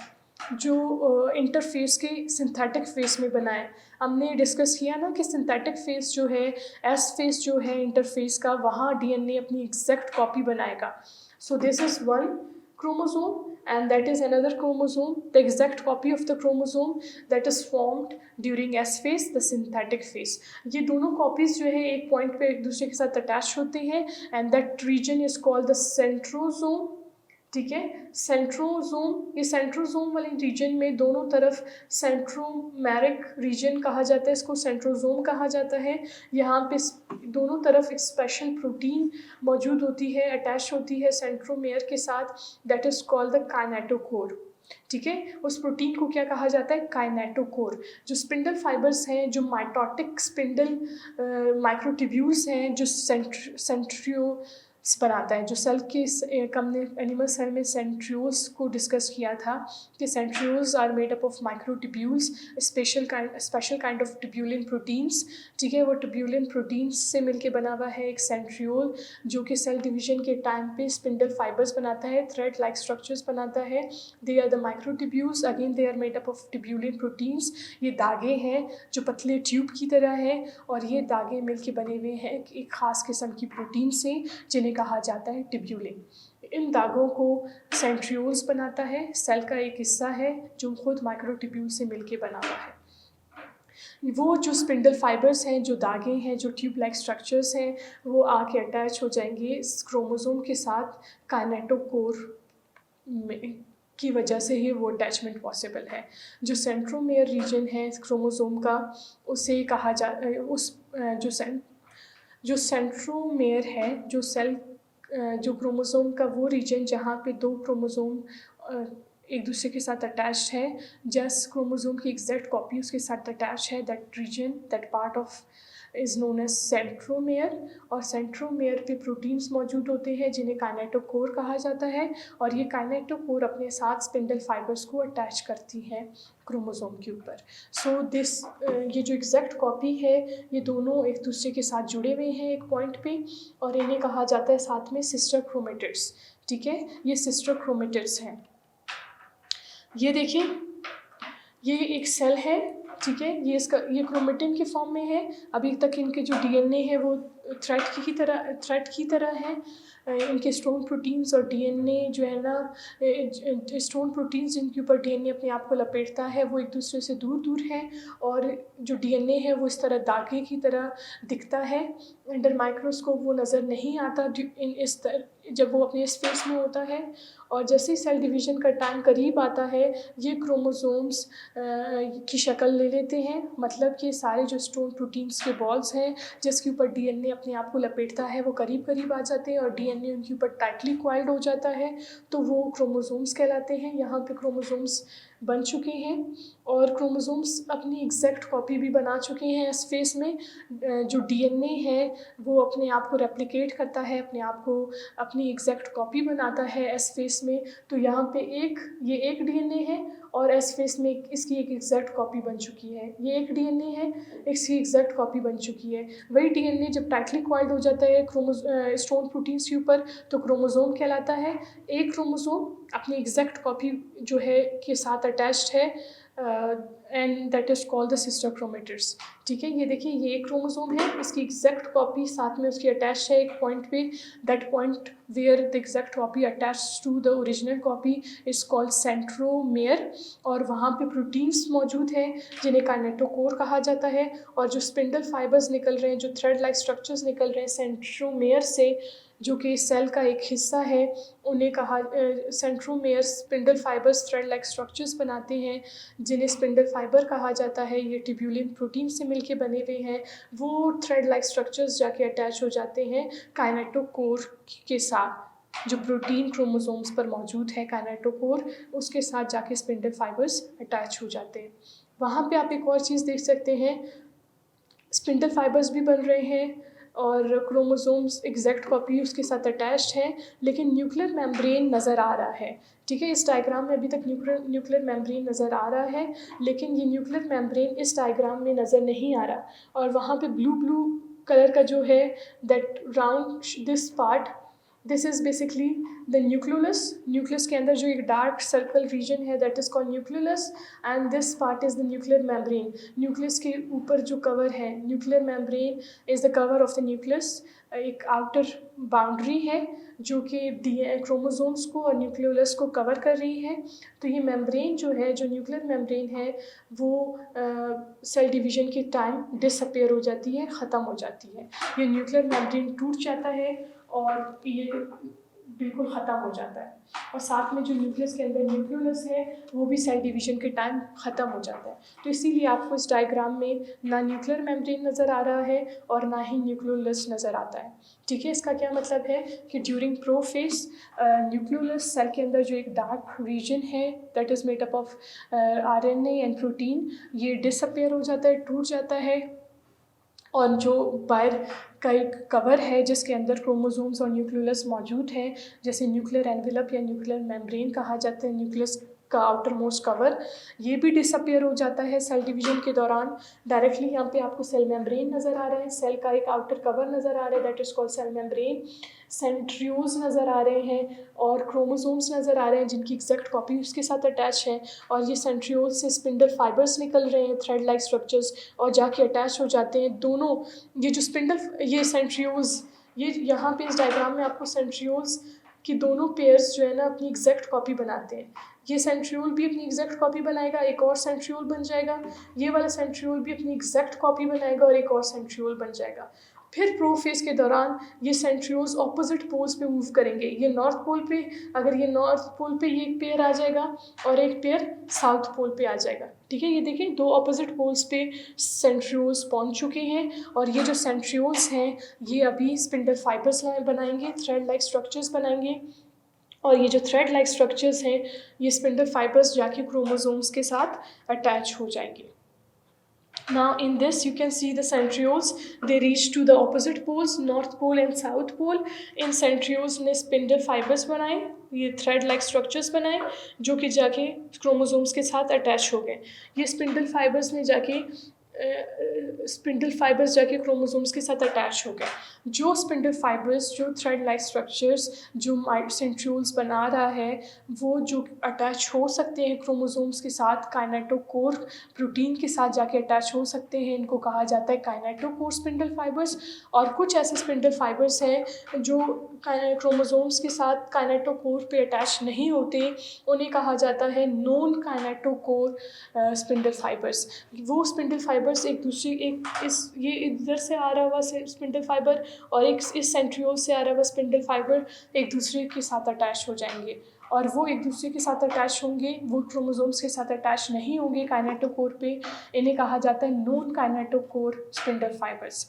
जो इंटरफेस के सिंथेटिक फेस में बना है. हमने डिस्कस किया ना कि सिंथेटिक फेस जो है, एस फेस जो है इंटरफेस का, वहाँ डीएनए अपनी एग्जैक्ट कॉपी बनाएगा. So this is one chromosome and that is another chromosome, the exact copy of the chromosome that is formed during S phase, the synthetic phase. ये दोनों copies जो है एक point पे एक दूसरे के साथ attach होते हैं and that region is called the centrosome. ठीक है, सेंट्रोजोम. ये सेंट्रोजोम वाले रीजन में दोनों तरफ सेंट्रोमेरिक रीजन कहा जाता है, इसको सेंट्रोजोम कहा जाता है. यहाँ पे दोनों तरफ एक स्पेशल प्रोटीन मौजूद होती है, अटैच होती है सेंट्रोमेयर के साथ, that is called the kinetochore. ठीक है, उस प्रोटीन को क्या कहा जाता है? काइनेटोकोर. जो स्पिंडल फाइबर्स हैं, जो माइटोटिक स्पिंडल माइक्रोट्यूब्यूल्स हैं, जो सेंट्रियो बनाता है, जो सेल के हमने एनिमल सेल में सेंट्रियोल्स को डिस्कस किया था कि centrioles are made up of microtubules, special kind of tubulin proteins. ठीक है, वो ट्यूब्यूलिन प्रोटीन्स से मिलके बना हुआ है एक सेंट्रियोल जो कि सेल डिवीजन के टाइम पे स्पिंडल फाइबर्स बनाता है, थ्रेड लाइक स्ट्रक्चर्स बनाता है. They are the microtubules, again they are made up of tubulin proteins. ये धागे हैं जो पतले ट्यूब की तरह हैं और ये धागे मिलके बने हुए हैं एक ख़ास किस्म की प्रोटीन से जिन्हें कहा जाता है ट्यूब्यूलिन. इन धागों को सेंट्रियोल्स बनाता है, सेल का एक हिस्सा है जो खुद माइक्रोट्यूब्यूल से मिलके बना हुआ है. वो जो स्पिंडल फाइबर्स हैं, जो धागे हैं, जो ट्यूब लाइक स्ट्रक्चर्स हैं, वो आके अटैच हो जाएंगे इस क्रोमोसोम के साथ काइनेटोकोर में की वजह से ही वो अटैचमेंट पॉसिबल है. जो सेंट्रोमेयर रीजन है क्रोमोसोम का, उसे कहा जो सेंट्रोमेयर है, जो क्रोमोसोम का वो रीजन जहाँ पे 2 क्रोमोसोम एक दूसरे के साथ अटैच्ड है, जस्ट क्रोमोसोम की एग्जैक्ट कॉपी उसके साथ अटैच है, that region, that part of is known as centromere, और सेंट्रोमेयर पे प्रोटीन्स मौजूद होते हैं जिन्हें काइनेटोकोर कहा जाता है, और ये काइनेटोकोर अपने साथ स्पिंडल फाइबर्स को अटैच करती हैं क्रोमोसोम के ऊपर। सो दिस ये जो एग्जैक्ट कॉपी है, ये दोनों एक दूसरे के साथ जुड़े हुए हैं एक पॉइंट पे, और इन्हें कहा जाता है साथ में सिस्टर क्रोमेटिड्स। ठीक है, ये सिस्टर क्रोमेटिड्स हैं। ये देखिए, ये एक सेल है, ठीक है, ये क्रोमेटिन के फॉर्म में है। अभी तक इनके जो डीएनए है वो थ्रेड की तरह है। इनके स्टोन प्रोटीन्स और डीएनए जो है ना, स्टोन प्रोटीन्स जिनके ऊपर डीएनए अपने आप को लपेटता है वो एक दूसरे से दूर दूर है, और जो डीएनए है वो इस तरह दागे की तरह दिखता है। अंडर माइक्रोस्कोप वो नज़र नहीं आता इस तरह जब वो अपने स्पेस में होता है। और जैसे ही सेल डिवीज़न का टाइम करीब आता है, ये क्रोमोसोम्स की शक्ल ले लेते हैं। मतलब कि सारे जो स्टोन प्रोटीन्स के बॉल्स हैं जिसके ऊपर डीएनए अपने आप को लपेटता है वो करीब करीब आ जाते हैं, और डीएनए उनके ऊपर टाइटली क्वाइल्ड हो जाता है, तो वो क्रोमोसोम्स कहलाते हैं। यहाँ पे क्रोमोसोम्स बन चुके हैं, और क्रोमोसोम्स अपनी एग्जैक्ट कॉपी भी बना चुके हैं इस फेस में। जो डीएनए है वो अपने आप को रेप्लिकेट करता है, अपने आप को अपनी एग्जैक्ट कॉपी बनाता है एस फेस में। तो यहाँ पे ये एक डीएनए है, और एस फेस में इसकी एक एग्जैक्ट कॉपी बन चुकी है। ये एक डीएनए है, इसकी एग्जैक्ट कॉपी बन चुकी है। वही डीएनए जब टाइटली क्वाइल्ड हो जाता है स्टोन प्रोटीन्स के ऊपर तो क्रोमोसोम कहलाता है। एक क्रोमोसोम अपनी एग्जैक्ट कॉपी जो है के साथ अटैच्ड है, and that is called the sister chromatids. ठीक है, ये देखिए, ये एक क्रोमोसोम है, इसकी एग्जैक्ट कॉपी साथ में उसकी अटैच है एक पॉइंट पे। That point where the exact copy attach to the original copy is called centromere, और वहाँ पे प्रोटीन्स मौजूद हैं जिन्हें काइनेटोकोर कहा जाता है। और जो स्पिंडल फाइबर्स निकल रहे हैं, जो थ्रेड लाइक स्ट्रक्चर्स निकल रहे हैं सेंट्रोमेयर से, जो कि सेल का एक हिस्सा है, उन्हें कहा centromere spindle fibres thread like structures बनाते हैं जिन्हें स्पिंडल फाइबर कहा जाता है। ये ट्यूब्यूलिन प्रोटीन से मिलके बने हुए हैं। वो थ्रेड लाइक स्ट्रक्चर्स जाके अटैच हो जाते हैं काइनेटोकोर के साथ। जो प्रोटीन क्रोमोसोम्स पर मौजूद है काइनेटोकोर, उसके साथ जाके स्पिंडल फाइबर्स अटैच हो जाते हैं। वहाँ पे आप एक और चीज़ देख सकते हैं, स्पिंडल फाइबर्स भी बन रहे हैं और क्रोमोसोम्स एग्जैक्ट कॉपी उसके साथ अटैच्ड है, लेकिन न्यूक्लियर मेम्ब्रेन नज़र आ रहा है। ठीक है, इस डायग्राम में अभी तक न्यूक्लियर मेम्ब्रेन नज़र आ रहा है, लेकिन ये न्यूक्लियर मेम्ब्रेन इस डायग्राम में नज़र नहीं आ रहा। और वहाँ पे ब्लू कलर का जो है, that round this part, this is basically the nucleolus. Nucleus के अंदर जो एक डार्क सर्कल रीजन है, that is called nucleolus, and this part is the nuclear membrane. Nucleus के ऊपर जो कवर है, nuclear membrane is the cover of the nucleus. एक आउटर बाउंड्री है जो कि क्रोमोसोम्स को और न्यूक्लियोलस को कवर कर रही है। तो ये मेम्ब्रेन जो है, जो न्यूक्लियर मेम्ब्रेन है, वो सेल डिवीज़न के टाइम डिसअपेयर हो जाती है, ख़त्म हो जाती है। ये न्यूक्लियर मेम्ब्रेन टूट जाता है और ये बिल्कुल ख़त्म हो जाता है, और साथ में जो न्यूक्लियस के अंदर न्यूक्लियोलस है वो भी सेल डिवीज़न के टाइम ख़त्म हो जाता है। तो इसीलिए आपको इस डायग्राम में ना न्यूक्लियर मेम्ब्रेन नज़र आ रहा है और ना ही न्यूक्लियोलस नज़र आता है। ठीक है, इसका क्या मतलब है कि ड्यूरिंग प्रोफेज न्यूक्लियोलस सेल के अंदर जो एक डार्क रीजन है, that is made up of RNA and protein, ये डिसअपेयर हो जाता है, टूट जाता है। और जो बाहर का एक कवर है जिसके अंदर क्रोमोसोम्स और न्यूक्लियोलस मौजूद है, जैसे न्यूक्लियर एनवेलप या न्यूक्लियर मेम्ब्रेन कहा जाता है, न्यूक्लियस का आउटर मोस्ट कवर, ये भी डिसअपेयर हो जाता है सेल डिवीजन के दौरान। डायरेक्टली यहाँ पे आपको सेल मेम्ब्रेन नज़र आ रहा है, सेल का एक आउटर कवर नज़र आ रहा है, that is called cell membrane. Centrioles नज़र आ रहे हैं और क्रोमोसोम्स नज़र आ रहे हैं जिनकी एग्जैक्ट कॉपी उसके साथ अटैच है, और ये सेंट्रियोल्स से स्पिंडल फाइबर्स निकल रहे हैं, थ्रेड लाइक स्ट्रक्चर्स, और जाके अटैच हो जाते हैं दोनों। ये जो ये सेंट्रियोल्स, ये यहाँ पे इस डायग्राम में आपको सेंट्रियोल्स की दोनों पेयर्स जो है ना अपनी एग्जैक्ट कॉपी बनाते हैं। ये सेंट्रियोल भी अपनी एग्जैक्ट कॉपी बनाएगा, एक और सेंट्रियोल बन जाएगा। ये वाला सेंट्रियोल भी अपनी एग्जैक्ट कॉपी बनाएगा और एक और सेंट्रियोल बन जाएगा। फिर प्रोफेज के दौरान ये सेंट्रियोल्स ऑपोजिट पोल्स पे मूव करेंगे। ये नॉर्थ पोल पे, अगर ये नॉर्थ पोल पे ये एक पेयर आ जाएगा और एक पेयर साउथ पोल पे आ जाएगा। ठीक है, ये देखिए, दो ऑपोजिट पोल्स पे सेंट्रियोल्स पहुंच चुके हैं, और ये जो सेंट्रियोल्स हैं ये अभी स्पिंडल फाइबर्स बनाएंगे, थ्रेड लाइक स्ट्रक्चर्स बनाएंगे, और ये जो थ्रेड लाइक स्ट्रक्चर्स हैं ये स्पिंडल फाइबर्स जाके क्रोमोसोम्स के साथ अटैच हो जाएंगे। Now in this you can see the centrioles, they reach to the opposite poles, north pole and south pole. In centrioles ने spindle fibers बनाए, ये thread like structures बनाए जो कि जाके chromosomes के साथ attach हो गए. ये spindle fibers ने जाके स्पिंडल फाइबर्स जाके क्रोमोसोम्स के साथ अटैच हो गए. जो स्पिंडल फाइबर्स, जो थ्रेड लाइक स्ट्रक्चर्स, जो सेंट्रियोल्स बना रहा है, वो जो अटैच हो सकते हैं क्रोमोसोम्स के साथ, काइनेटोकोर प्रोटीन के साथ जाके अटैच हो सकते हैं, इनको कहा जाता है काइनेटोकोर स्पिंडल फाइबर्स. और कुछ ऐसे स्पिंडल फाइबर्स हैं जो क्रोमोसोम्स के साथ काइनेटोकोर पे अटैच नहीं होते, उन्हें कहा जाता है नॉन काइनेटोकोर स्पिंडल फाइबर्स. वो स्पिंडल फाइबर्स एक दूसरे, एक इस ये इधर से आ रहा हुआ स्पिंडल फाइबर और एक इस सेंट्रियोल से आ रहा हुआ स्पिंडल फाइबर एक दूसरे के साथ अटैच हो जाएंगे. और वो एक दूसरे के साथ अटैच होंगे, वो क्रोमोसोम्स के साथ अटैच नहीं होंगे काइनेटोकोर पे. इन्हें कहा जाता है नॉन काइनेटोकोर स्पिंडल फाइबर्स.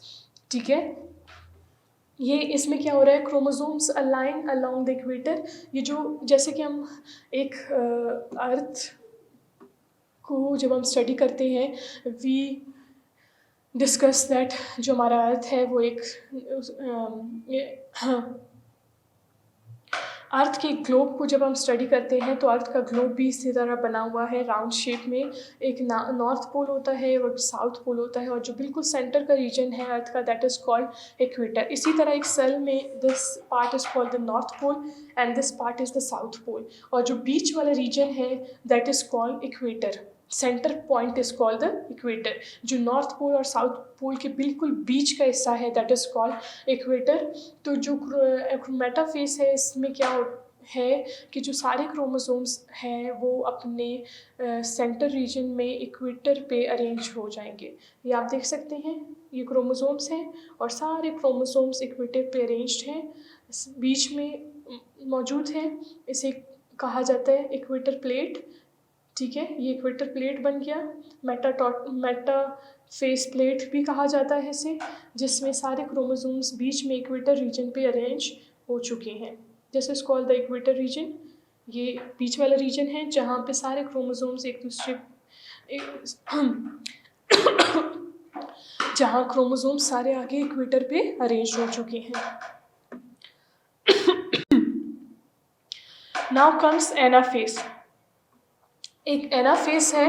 ठीक है, ये इसमें क्या हो रहा है, chromosomes align along the equator. ये जो जैसे कि हम एक अर्थ को जब हम स्टडी करते हैं, वी डिस्कस दैट जो हमारा अर्थ है वो एक अर्थ के ग्लोब को जब हम स्टडी करते हैं तो अर्थ का ग्लोब भी इसी तरह बना हुआ है राउंड शेप में. एक नॉर्थ पोल होता है और साउथ पोल होता है, और जो बिल्कुल सेंटर का रीजन है अर्थ का, दैट इज़ कॉल्ड इक्वेटर. इसी तरह एक सेल में this part is called the north pole and this part is the south pole. और जो बीच वाला रीजन है that is called equator. Centre point is called the equator. जो नॉर्थ पोल और साउथ पोल के बिल्कुल बीच का हिस्सा है दैट इज कॉल्ड इक्वेटर. तो जो मेटाफेस है, इसमें क्या है कि जो सारे क्रोमोसोम्स हैं वो अपने सेंटर रीजन में इक्वेटर पे अरेंज हो जाएंगे. ये आप देख सकते हैं, ये क्रोमोसोम्स हैं और सारे क्रोमोसोम्स इक्वेटर पे अरेंज्ड हैं, बीच में मौजूद हैं. इसे कहा जाता है इक्वेटर प्लेट. ठीक है, ये इक्वेटर प्लेट बन गया. मेटा फेस प्लेट भी कहा जाता है इसे, जिसमें सारे क्रोमोसोम्स बीच में इक्वेटर रीजन पे अरेंज हो चुके हैं. This is called the equator region. ये बीच वाला रीजन है जहाँ पे सारे क्रोमोसोम्स एक दूसरे जहाँ क्रोमोसोम्स सारे आगे इक्वेटर पे अरेंज हो चुके हैं. Now comes anaphase. एक एनाफेस है,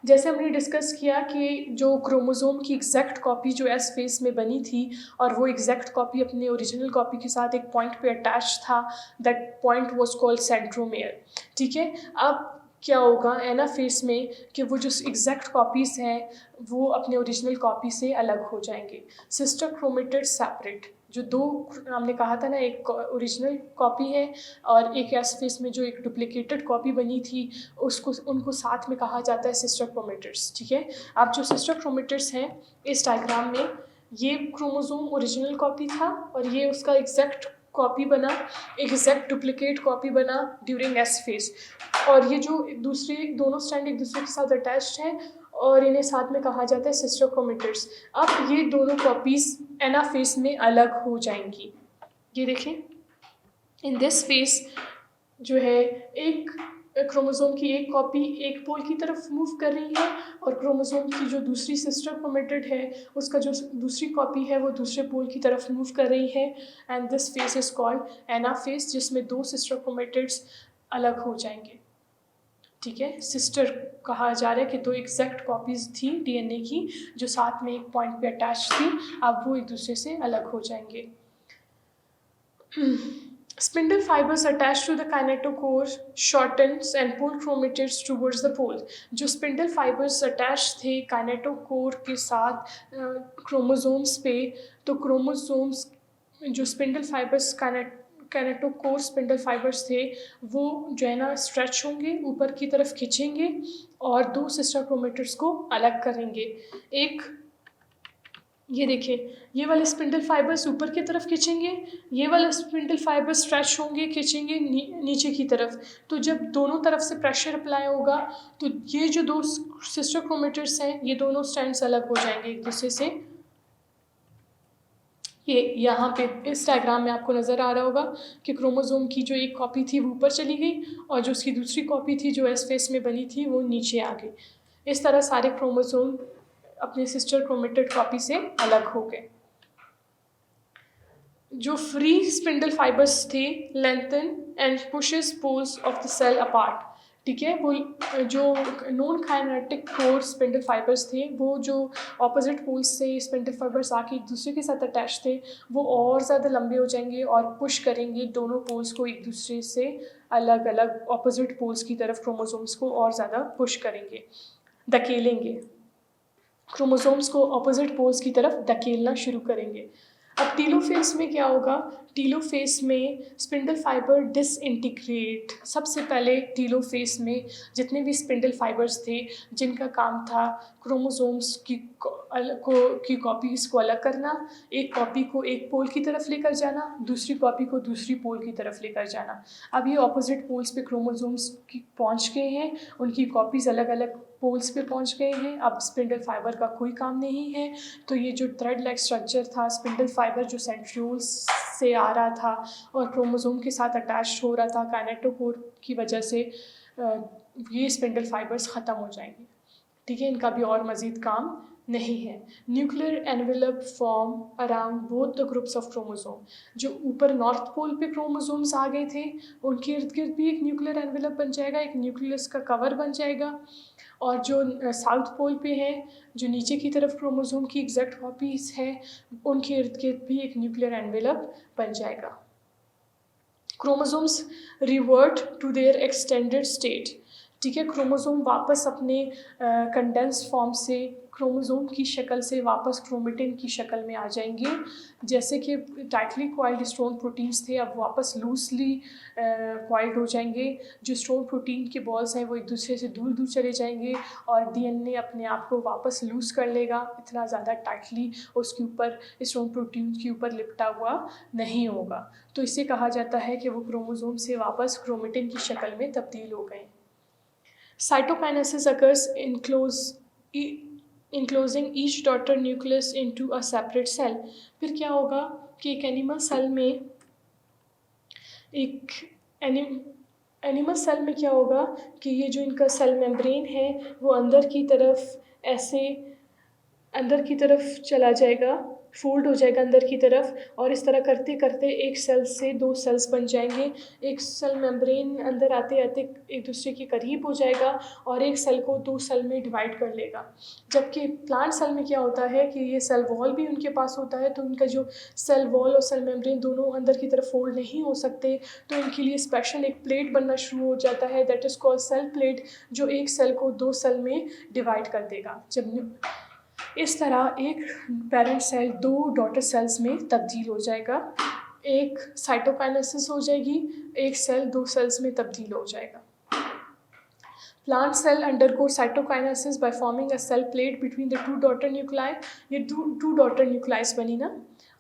जैसे हमने डिस्कस किया कि जो क्रोमोसोम की एग्जैक्ट कॉपी जो एस फेस में बनी थी और वो एग्जैक्ट कॉपी अपने ओरिजिनल कॉपी के साथ एक पॉइंट पे अटैच था, that point was called centromere. ठीक है, अब क्या होगा एनाफेस में कि वो जो एग्जैक्ट कॉपीज़ हैं वो अपने ओरिजिनल कॉपी से अलग हो जाएंगे. Sister chromatid separate. जो दो हमने कहा था ना, एक ओरिजिनल कॉपी है और एक एस फेस में जो एक डुप्लीकेटेड कॉपी बनी थी, उसको उनको साथ में कहा जाता है सिस्टर क्रोमेटिड्स. ठीक है, अब जो सिस्टर क्रोमेटिड्स हैं इस डायग्राम में, ये क्रोमोसोम ओरिजिनल कॉपी था और ये उसका एग्जैक्ट कॉपी बना, एग्जैक्ट डुप्लीकेट कॉपी बना ड्यूरिंग एस फेस. और ये जो दूसरे दोनों स्ट्रैंड एक दूसरे के साथ अटैच्ड हैं और इन्हें साथ में कहा जाता है सिस्टर क्रोमेटिड्स. अब ये दोनों कॉपीज़ एनाफेस में अलग हो जाएंगी. ये देखें, इन दिस फेस जो है एक क्रोमोसोम की एक कॉपी एक पोल की तरफ मूव कर रही है और क्रोमोसोम की जो दूसरी सिस्टर क्रोमेटिड है उसका जो दूसरी कॉपी है वो दूसरे पोल की तरफ मूव कर रही है. And this phase is called anaphase, जिसमें दो सिस्टर क्रोमेटिड्स अलग हो जाएंगे. ठीक है, सिस्टर कहा जा रहा है कि दो एग्जैक्ट कॉपीज़ थी डीएनए की जो साथ में एक पॉइंट पे अटैच थी, अब वो एक दूसरे से अलग हो जाएंगे. Spindle fibers attached to the kinetochore shortens and pull chromatids towards the pole. जो स्पिंडल फाइबर्स अटैच थे काइनेटोकोर के साथ क्रोमोसोम्स पे, तो क्रोमोसोम्स जो spindle fibres kinetochore spindle fibres थे वो जो है ना स्ट्रेच होंगे, ऊपर की तरफ खींचेंगे और दो सिस्टर क्रोमेटिड्स को अलग करेंगे. एक ये देखिए, ये वाले स्पिंडल फाइबर्स ऊपर की तरफ खींचेंगे, ये वाले स्पिंडल फाइबर्स स्ट्रेच होंगे, खींचेंगे नीचे की तरफ. तो जब दोनों तरफ से प्रेशर अप्लाई होगा तो ये जो दो सिस्टर क्रोमेटिड्स हैं ये दोनों स्ट्रैंड्स अलग हो जाएंगे एक दूसरे से. ये यहाँ पे इस डायग्राम में आपको नज़र आ रहा होगा कि क्रोमोसोम की जो एक कॉपी थी वो ऊपर चली गई और जो उसकी दूसरी कॉपी थी जो एस फेस में बनी थी वो नीचे आ गई. इस तरह सारे क्रोमोसोम अपने सिस्टर क्रोमेटेड कॉपी से अलग हो गए। जो फ्री स्पिंडल फाइबर्स थे lengthen and pushes poles of the cell apart, ठीक है। वो जो non kinetochore spindle fibres थे, वो जो ऑपोजिट पोल्स से स्पिंडल फाइबर्स आके एक दूसरे के साथ अटैच थे, वो और ज़्यादा लंबे हो जाएंगे और पुश करेंगे दोनों पोल्स को एक दूसरे से अलग अलग ऑपोजिट पोल्स की तरफ, क्रोमोसोम्स को और ज़्यादा पुश करेंगे, धकेलेंगे, क्रोमोसोम्स को ऑपोजिट पोल्स की तरफ धकेलना शुरू करेंगे। अब टीलोफेज में क्या होगा? टीलोफेज में स्पिंडल फाइबर डिसइंटीग्रेट। सबसे पहले टीलोफेज में जितने भी स्पिंडल फाइबर्स थे जिनका काम था क्रोमोसोम्स की कॉपीज़ को अलग करना, एक कॉपी को एक पोल की तरफ लेकर जाना, दूसरी कॉपी को दूसरी पोल की तरफ लेकर जाना। अब ये ऑपोजिट पोल्स पे क्रोमोसोम्स पहुंच गए हैं, उनकी कॉपीज़ अलग अलग पोल्स पे पहुंच गए हैं। अब स्पिंडल फाइबर का कोई काम नहीं है। तो ये जो थ्रेड लाइक स्ट्रक्चर था, स्पिंडल फाइबर जो सेंट्रियोल्स से आ रहा था और क्रोमोसोम के साथ अटैच हो रहा था काइनेटोकोर की वजह से, ये स्पिंडल फाइबर्स ख़त्म हो जाएंगे, ठीक है। इनका भी और मज़ीद काम नहीं है। Nuclear envelope form around both the groups of chromosome. जो ऊपर नॉर्थ पोल पे क्रोमोसोम्स आ गए थे, उनके इर्द गिर्द भी एक न्यूक्लियर एनवेलप बन जाएगा, एक न्यूक्लियस का कवर बन जाएगा। और जो साउथ पोल पे है, जो नीचे की तरफ क्रोमोसोम की एग्जैक्ट कॉपीज़ है, उनके इर्द गिर्द भी एक न्यूक्लियर एनवेलप बन जाएगा। Chromosomes revert to their extended state, ठीक है। क्रोमोसोम वापस अपने कंडेंस्ड फॉर्म से, क्रोमोसोम की शक्ल से वापस क्रोमेटिन की शक्ल में आ जाएंगे। जैसे कि टाइटली कॉइल्ड स्टोन प्रोटीन्स थे, अब वापस लूजली कॉइल्ड हो जाएंगे। जो स्टोन प्रोटीन के बॉल्स हैं वो एक दूसरे से दूर दूर चले जाएंगे और डीएनए अपने आप को वापस लूज कर लेगा। इतना ज़्यादा टाइटली उसके ऊपर, स्टोन प्रोटीन के ऊपर लिपटा हुआ नहीं होगा। तो इसे कहा जाता है कि वो क्रोमोसोम से वापस क्रोमेटिन की शक्ल में तब्दील हो गए। Cytokinesis occurs enclosing each daughter nucleus into a separate cell। फिर क्या होगा कि एक एनिमल सेल में क्या होगा कि ये जो इनका सेल मेम्ब्रेन है वो अंदर की तरफ चला जाएगा, फोल्ड हो जाएगा अंदर की तरफ, और इस तरह करते करते एक सेल से दो सेल्स बन जाएंगे। एक सेल मेम्ब्रेन अंदर आते आते एक दूसरे के करीब हो जाएगा और एक सेल को दो सेल में डिवाइड कर लेगा। जबकि प्लांट सेल में क्या होता है कि ये सेल वॉल भी उनके पास होता है, तो उनका जो सेल वॉल और सेल मेम्ब्रेन दोनों अंदर की तरफ फोल्ड नहीं हो सकते, तो इनके लिए स्पेशल एक प्लेट बनना शुरू हो जाता है, that is called cell plate, जो एक सेल को दो सेल में डिवाइड कर देगा। जब इस तरह एक पेरेंट सेल दो डॉटर सेल्स में तब्दील हो जाएगा, एक साइटोकाइनेसिस हो जाएगी, एक सेल दो सेल्स में तब्दील हो जाएगा। Plant cell undergo cytokinesis by forming a cell plate between the two daughter nuclei. ये टू डॉटर न्यूक्लाइस बनी ना,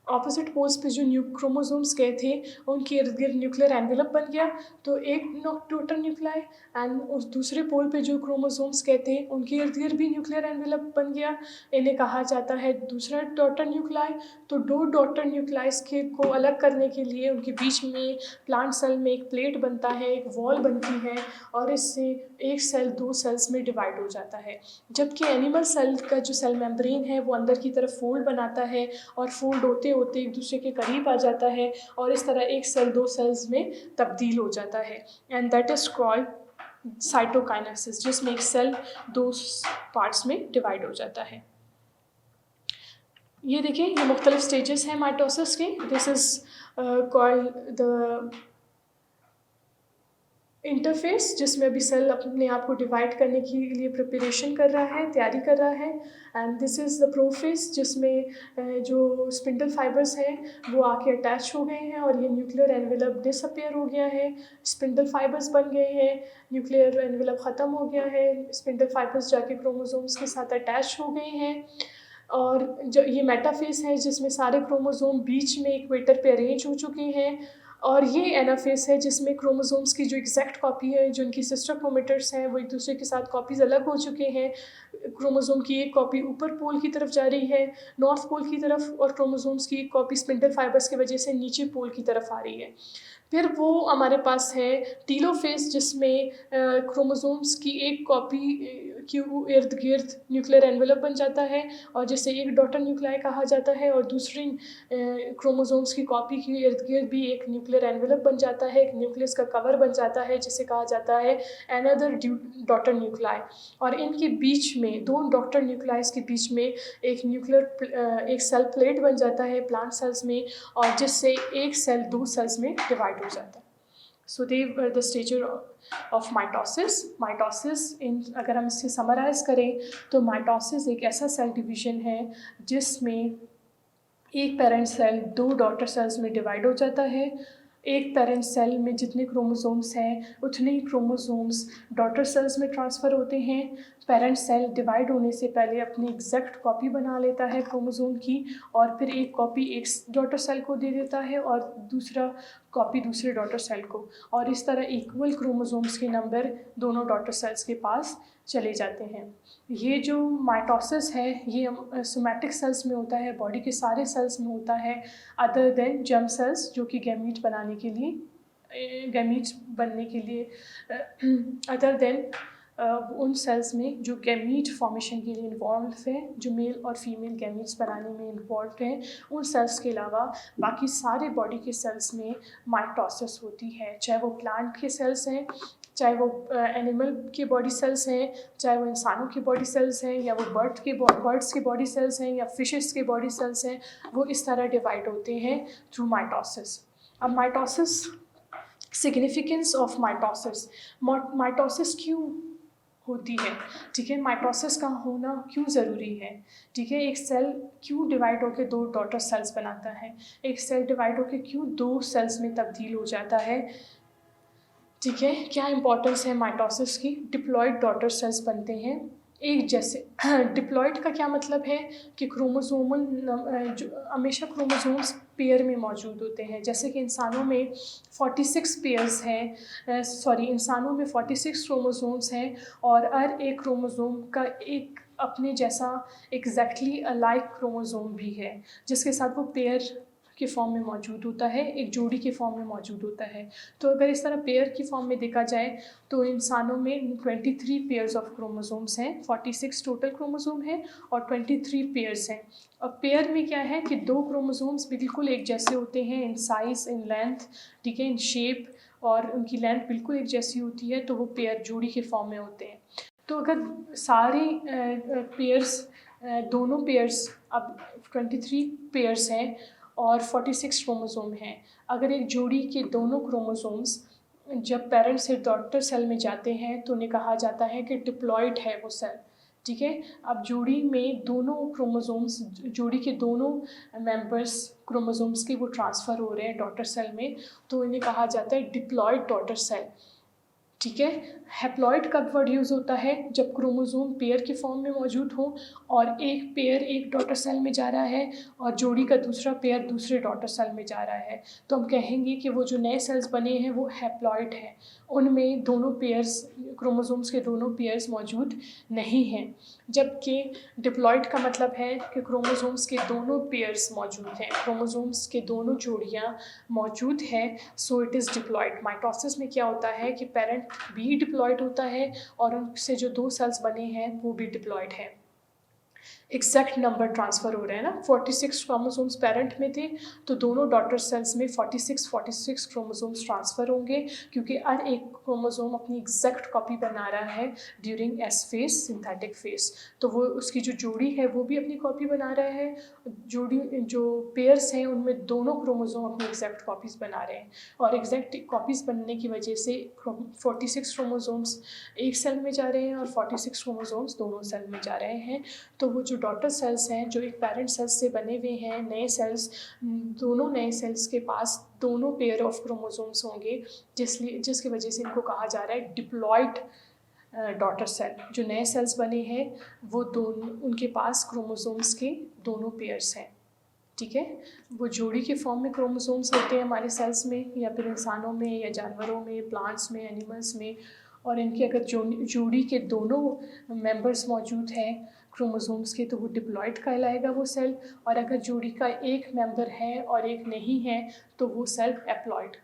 ऑपोजिट पोल्स पे जो क्रोमोसोम्स गए थे उनके इर्द गिर्द न्यूक्लियर एनवेलप बन गया, तो एक डॉटर न्यूक्लाई, एंड उस दूसरे पोल पे जो क्रोमोसोम्स गए थे उनके इर्द गिर्द भी न्यूक्लियर एनवेलप बन गया। इन्हें कहा जाता है दूसरा डॉटर न्यूक्लाई। तो दो डॉटर न्यूक्लाइस को अलग करने के लिए उनके बीच में प्लांट सेल में एक प्लेट बनता है, एक वॉल बनती है, और इससे एक सेल दो सेल्स में डिवाइड हो जाता है। जबकि एनिमल सेल का जो सेल मेम्ब्रेन है वो अंदर की तरफ फोल्ड बनाता है और फोल्ड होते होते एक दूसरे के करीब आ जाता है और इस तरह एक सेल दो सेल्स में तब्दील हो जाता है, and that is called cytokinesis, जिसमें एक सेल दो पार्ट्स में डिवाइड हो जाता है। ये देखिए, ये मुख्तलिफ स्टेजेस हैं माइटोसिस के। This is called the interface, जिसमें अभी सेल अपने आप को डिवाइड करने के लिए प्रिपरेशन कर रहा है, तैयारी कर रहा है। And this is the prophase, जिसमें जो स्पिंडल फाइबर्स हैं वो आके अटैच हो गए हैं और ये न्यूक्लियर एनवेलप डिसअपियर हो गया है, स्पिंडल फाइबर्स बन गए हैं, न्यूक्लियर एनवेलप ख़त्म हो गया है, स्पिंडल फाइबर्स जाके क्रोमोसोम्स के साथ अटैच हो गए हैं। और जो ये मेटाफेस है जिसमें सारे क्रोमोसोम बीच में इक्वेटर पे अरेंज हो चुके हैं, और ये एनाफेस है जिसमें क्रोमोसोम्स की जो एग्जैक्ट कॉपी है, जो उनकी सिस्टर क्रोमेटर्स हैं, वो एक दूसरे के साथ कॉपीज़ अलग हो चुके हैं। क्रोमोसोम की एक कॉपी ऊपर पोल की तरफ जा रही है, नॉर्थ पोल की तरफ, और क्रोमोसोम्स की एक कॉपी स्पिंडल फाइबर्स की वजह से नीचे पोल की तरफ आ रही है। फिर वो हमारे पास है टीलोफेस, जिसमें क्रोमोसोम्स की एक कॉपी के इर्द गिर्द न्यूक्लियर एनवेलप बन जाता है और जिसे एक डॉटर न्यूक्लियाई कहा जाता है, और दूसरी क्रोमोसोम्स की कॉपी के इर्द गिर्द भी एक न्यूक्लियर एनवेलप बन जाता है, एक न्यूक्लियस का कवर बन जाता है जिसे कहा जाता है अनदर डॉटर न्यूक्लियाई। और इनके बीच में, दो डॉटर न्यूक्लियाइस के बीच में एक सेल प्लेट बन जाता है प्लांट सेल्स में, और जिससे एक सेल दो सेल्स में डिवाइड हो जाता है। So they were the stage of mitosis. Mitosis अगर हम इसे समराइज करें तो माइटोसिस एक ऐसा सेल डिवीजन है जिसमें एक पेरेंट सेल दो डॉटर सेल्स में डिवाइड हो जाता है। एक पेरेंट सेल में जितने क्रोमोसोम्स हैं उतने ही क्रोमोसोम्स डॉटर सेल्स में ट्रांसफ़र होते हैं। पेरेंट सेल डिवाइड होने से पहले अपनी एग्जैक्ट कॉपी बना लेता है क्रोमोसोम की, और फिर एक कॉपी एक डॉटर सेल को दे देता है और दूसरा कॉपी दूसरे डॉटर सेल को, और इस तरह इक्वल क्रोमोसोम्स के नंबर दोनों डॉटर सेल्स के पास चले जाते हैं। ये जो माइटोसिस है ये सोमैटिक सेल्स में होता है, बॉडी के सारे सेल्स में होता है, अदर देन जर्म सेल्स जो कि गैमीट बनाने के लिए, गैमीट्स बनने के लिए, अदर देन उन सेल्स में जो गैमीट फॉर्मेशन के लिए इन्वॉल्व है, जो मेल और फीमेल गैमीट्स बनाने में इन्वॉल्व हैं, उन सेल्स के अलावा बाकी सारे बॉडी के सेल्स में माइटोसिस होती है। चाहे वो प्लांट के सेल्स हैं, चाहे वो एनिमल के बॉडी सेल्स हैं, चाहे वो इंसानों के बॉडी सेल्स हैं, या वो बर्ड्स के बॉडी सेल्स हैं, या फिशेस के बॉडी सेल्स हैं, वो इस तरह डिवाइड होते हैं थ्रू माइटोसिस। अब mitosis, significance of mitosis, mitosis क्यों होती है, ठीक है, माइटोसिस का होना क्यों ज़रूरी है, ठीक है, एक सेल क्यों डिवाइड होकर दो डॉटर सेल्स बनाता है, एक सेल डिवाइड होकर क्यों दो सेल्स में तब्दील हो जाता है, ठीक है, क्या इंपॉर्टेंस है माइटोसिस की। डिप्लॉयड डॉटर सेल्स बनते हैं एक जैसे। डिप्लॉयड का क्या मतलब है कि क्रोमोसोमल हमेशा क्रोमोसोम्स पेयर में मौजूद होते हैं। जैसे कि इंसानों में 46 पेयर्स हैं, इंसानों में 46 क्रोमोसोम्स हैं, और हर एक क्रोमोसोम का एक अपने जैसा एग्जैक्टली अलाइक क्रोमोसोम भी है जिसके साथ वो पेयर के फॉर्म में मौजूद होता है, एक जोड़ी के फॉर्म में मौजूद होता है। तो अगर इस तरह पेयर की फॉर्म में देखा जाए तो इंसानों में 23 पेयर्स ऑफ क्रोमोसोम्स हैं, 46 टोटल क्रोमोसोम हैं और 23 पेयर्स हैं। अब पेयर में क्या है कि दो क्रोमोसोम्स बिल्कुल एक जैसे होते हैं इन साइज़, इन लेंथ, ठीक है, इन शेप, और उनकी लेंथ बिल्कुल एक जैसी होती है, तो वो पेयर जोड़ी के फॉर्म में होते हैं। तो अगर सारे पेयर्स, दोनों पेयर्स, अब 23 पेयर्स हैं और 46 क्रोमोसोम हैं, अगर एक जोड़ी के दोनों क्रोमोसोम्स जब पेरेंट से डॉटर सेल में जाते हैं तो उन्हें कहा जाता है कि डिप्लॉयड है वो सेल, ठीक है। अब जोड़ी में दोनों क्रोमोसोम्स, जोड़ी के दोनों मेंबर्स क्रोमोसोम्स के वो ट्रांसफ़र हो रहे हैं डॉटर सेल में, तो इन्हें कहा जाता है डिप्लॉयड डॉटर सेल, ठीक है। हैप्लॉइड कब वर्ड यूज़ होता है, जब क्रोमोसोम पेयर के फॉर्म में मौजूद हो और एक पेयर एक डॉटर सेल में जा रहा है और जोड़ी का दूसरा पेयर दूसरे डॉटर सेल में जा रहा है, तो हम कहेंगे कि वो जो नए सेल्स बने हैं वो हैप्लॉइड हैं, उनमें दोनों पेयर्स, क्रोमोसोम्स के दोनों पेयर्स मौजूद नहीं हैं। जबकि डिप्लॉयड का मतलब है कि क्रोमोसोम्स के दोनों पेयर्स मौजूद हैं, क्रोमोसोम्स के दोनों जोड़ियाँ मौजूद हैं, so it is diploid. Mitosis में क्या होता है कि पेरेंट भी डिप्लॉयड होता है और उनसे जो दो सेल्स बने हैं वो भी डिप्लॉयड है। एग्जैक्ट नंबर ट्रांसफ़र हो रहे हैं ना, 46 क्रोमोसोम्स पेरेंट में थे तो दोनों डॉटर सेल्स में 46 क्रोमोसोम्स ट्रांसफ़र होंगे, क्योंकि हर एक क्रोमोसोम अपनी एग्जैक्ट कॉपी बना रहा है during S phase, synthetic phase, तो वो उसकी जो जोड़ी है वो भी अपनी कॉपी बना रहा है, जोड़ी जो पेयर्स हैं उनमें दोनों क्रोमोसोम अपनी एग्जैक्ट कॉपीज़ बना रहे हैं, और एग्जैक्ट कॉपीज़ बनने की वजह से 46 क्रोमोसोम्स एक सेल में जा रहे हैं और 46 क्रोमोसोम्स दोनों सेल में जा रहे हैं। तो वो जो डॉटर सेल्स हैं जो एक पेरेंट सेल्स से बने हुए हैं, नए सेल्स, दोनों नए सेल्स के पास दोनों पेयर ऑफ क्रोमोसोम्स होंगे, जिसकी वजह से इनको कहा जा रहा है डिप्लॉयड डॉटर सेल। जो नए सेल्स बने हैं वो दोनों, उनके पास क्रोमोसोम्स के दोनों पेयर्स हैं, ठीक है। वो जोड़ी के फॉर्म में क्रोमोसोम्स होते हैं हमारे सेल्स में, या फिर इंसानों में, या जानवरों में, प्लांट्स में, एनिमल्स में, और इनकी अगर जोड़ी के दोनों मेंबर्स मौजूद हैं क्रोमोसोम्स के तो वो डिप्लॉयड कहलाएगा वो सेल, और अगर जोड़ी का एक मेंबर है और एक नहीं है तो वो सेल हैप्लॉयड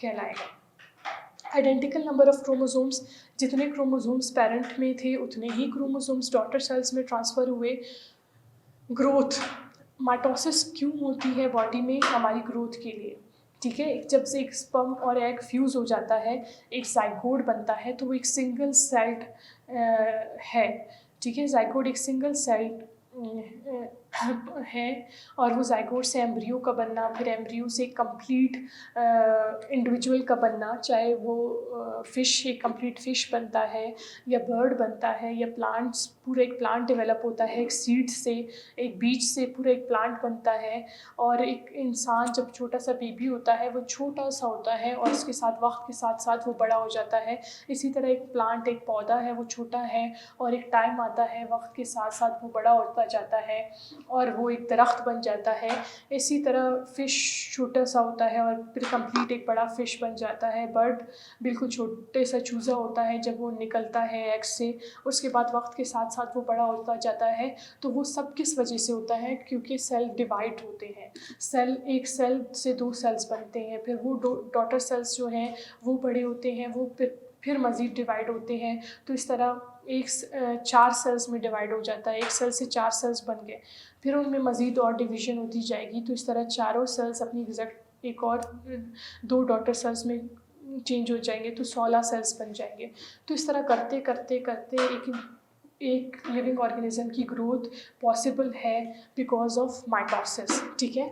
कहलाएगा। आइडेंटिकल नंबर ऑफ क्रोमोसोम्स, जितने क्रोमोसोम्स पेरेंट में थे उतने ही क्रोमोसोम्स डॉटर सेल्स में ट्रांसफ़र हुए। ग्रोथ, माइटोसिस क्यों होती है बॉडी में? हमारी ग्रोथ के लिए, ठीक है। जब से एक स्पर्म और एग फ्यूज़ हो जाता है, एक ज़ाइगोट बनता है, तो वो एक सिंगल सेल्ड है, ठीक है। ज़ाइगोट एक सिंगल सेल्ड है, और वो ज़ाइगोट से एम्ब्रियो का बनना, फिर एम्ब्रियो से कंप्लीट इंडिविजुअल का बनना, चाहे वो फ़िश, एक कंप्लीट फ़िश बनता है, या बर्ड बनता है, या प्लांट्स, पूरा एक प्लांट डेवलप होता है, एक सीड से, एक बीज से पूरा एक प्लांट बनता है। और एक इंसान जब छोटा सा बेबी होता है वो छोटा सा होता है, और उसके साथ वक्त के साथ साथ वो बड़ा हो जाता है। इसी तरह एक प्लांट, एक पौधा है, वो छोटा है, और एक टाइम आता है वक्त के साथ साथ वो बड़ा होता जाता है और वो एक दरख्त बन जाता है। इसी तरह फ़िश छोटा सा होता है और फिर कंप्लीट एक बड़ा फ़िश बन जाता है। बर्ड बिल्कुल छोटे सा चूज़ा होता है, जब वो निकलता है एग से, उसके बाद वक्त के साथ साथ वो बड़ा होता जाता है। तो वो सब किस वजह से होता है? क्योंकि सेल डिवाइड होते हैं। सेल, एक सेल से 2 सेल्स बनते हैं, फिर वो डॉटर सेल्स जो हैं वो बड़े होते हैं, वो फिर मज़ीद डिवाइड होते हैं। तो इस तरह 4 सेल्स में डिवाइड हो जाता है, एक सेल से 4 सेल्स बन गए, फिर उनमें मज़ीद और डिवीज़न होती जाएगी। तो इस तरह चारों सेल्स अपनी एग्जैक्ट एक और 2 डॉटर सेल्स में चेंज हो जाएंगे, तो 16 सेल्स बन जाएंगे। तो इस तरह करते करते करते एक लिविंग ऑर्गेनिज्म की ग्रोथ पॉसिबल है बिकॉज ऑफ माइटोसिस, ठीक है।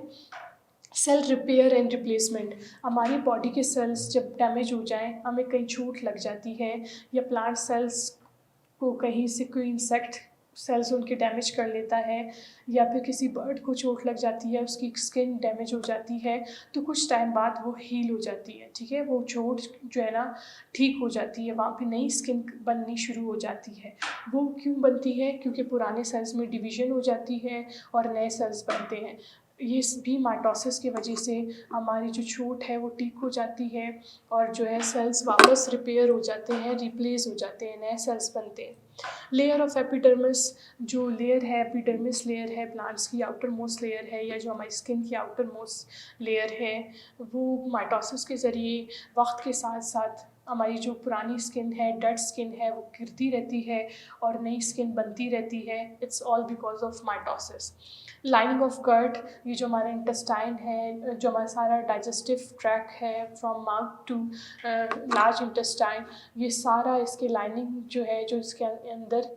सेल रिपेयर एंड रिप्लेसमेंट, हमारी बॉडी के सेल्स जब डैमेज हो जाएं, हमें कहीं चोट लग जाती है, या प्लांट सेल्स को कहीं से कोई इंसेक्ट सेल्स उनके डैमेज कर लेता है, या फिर किसी बर्ड को चोट लग जाती है, उसकी स्किन डैमेज हो जाती है, तो कुछ टाइम बाद वो हील हो जाती है, ठीक है। वो चोट जो है ना ठीक हो जाती है, वहाँ पे नई स्किन बननी शुरू हो जाती है। वो क्यों बनती है? क्योंकि पुराने सेल्स में डिवीज़न हो जाती है और नए सेल्स बनते हैं। ये भी माइटोसिस की वजह से हमारी जो चोट है वो ठीक हो जाती है, और जो है सेल्स वापस रिपेयर हो जाते हैं, रिप्लेस हो जाते हैं, नए सेल्स बनते हैं। लेयर ऑफ एपिडर्मिस, जो लेयर है, एपिडर्मिस लेयर है, प्लांट्स की आउटर मोस्ट लेयर है, या जो हमारी स्किन की आउटर मोस्ट लेयर है, वो माइटोसिस के ज़रिए वक्त के साथ साथ हमारी जो पुरानी स्किन है, डेड स्किन है, वो गिरती रहती है और नई स्किन बनती रहती है। It's all because of mitosis. Lining of gut, ये जो हमारा इंटेस्टाइन है, जो हमारा सारा डाइजेस्टिव ट्रैक है from mouth to large intestine, ये सारा इसके लाइनिंग जो है, जो इसके अंदर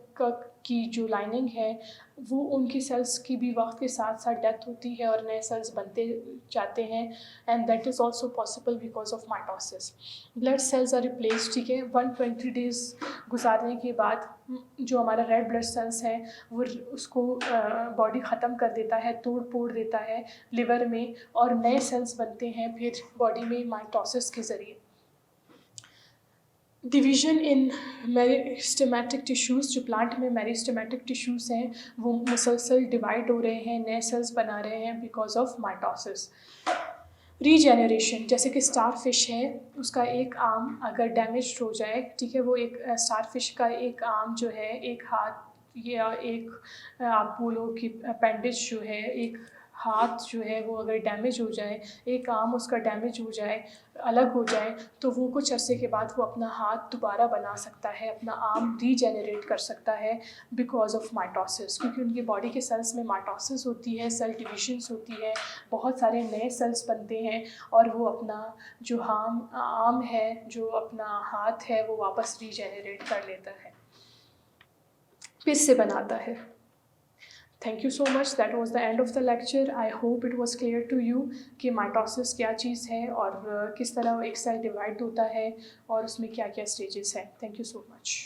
की जो लाइनिंग है, वो उनकी सेल्स की भी वक्त के साथ साथ डेथ होती है और नए सेल्स बनते जाते हैं, and that is also possible because of mitosis. Blood cells are replace, ठीक है। 120 डेज़ गुजारने के बाद जो हमारा रेड ब्लड सेल्स है वो उसको बॉडी ख़त्म कर देता है, तोड़ फोड़ देता है लिवर में, और नए सेल्स बनते हैं फिर बॉडी में माइटोसिस के ज़रिए। डिवीज़न इन मेरिस्टेमेटिक टिश्यूज़, जो प्लांट में मेरिस्टेमेटिक टिश्यूज़ हैं वो मुसलसल डिवाइड हो रहे हैं, नए सेल्स बना रहे हैं बिकॉज ऑफ माइटोसिस। रीजेनरेशन, जैसे कि स्टार फिश है, उसका एक आर्म अगर डैमेज हो जाए, ठीक है, वो एक स्टार फिश का एक आर्म जो है, एक हाथ या एक आप बोलो कि अपेंडिज जो है, एक हाथ जो है वो अगर डैमेज हो जाए, एक आर्म उसका डैमेज हो जाए, अलग हो जाए, तो वो कुछ अरसे के बाद वो अपना हाथ दोबारा बना सकता है, अपना आर्म रीजेनरेट कर सकता है बिकॉज ऑफ माइटोसिस, क्योंकि उनकी बॉडी के सेल्स में माइटोसिस होती है, सेल डिविजन्स होती है, बहुत सारे नए सेल्स बनते हैं, और वो अपना जो आर्म है, जो अपना हाथ है, वो वापस रीजेनरेट कर लेता है, फिर से बनाता है। Thank you so much. That was the end of the lecture. I hope it was clear to you कि माइटोसिस क्या चीज़ है और किस तरह एक सेल डिवाइड होता है और उसमें क्या क्या स्टेजेस हैं. Thank you so much.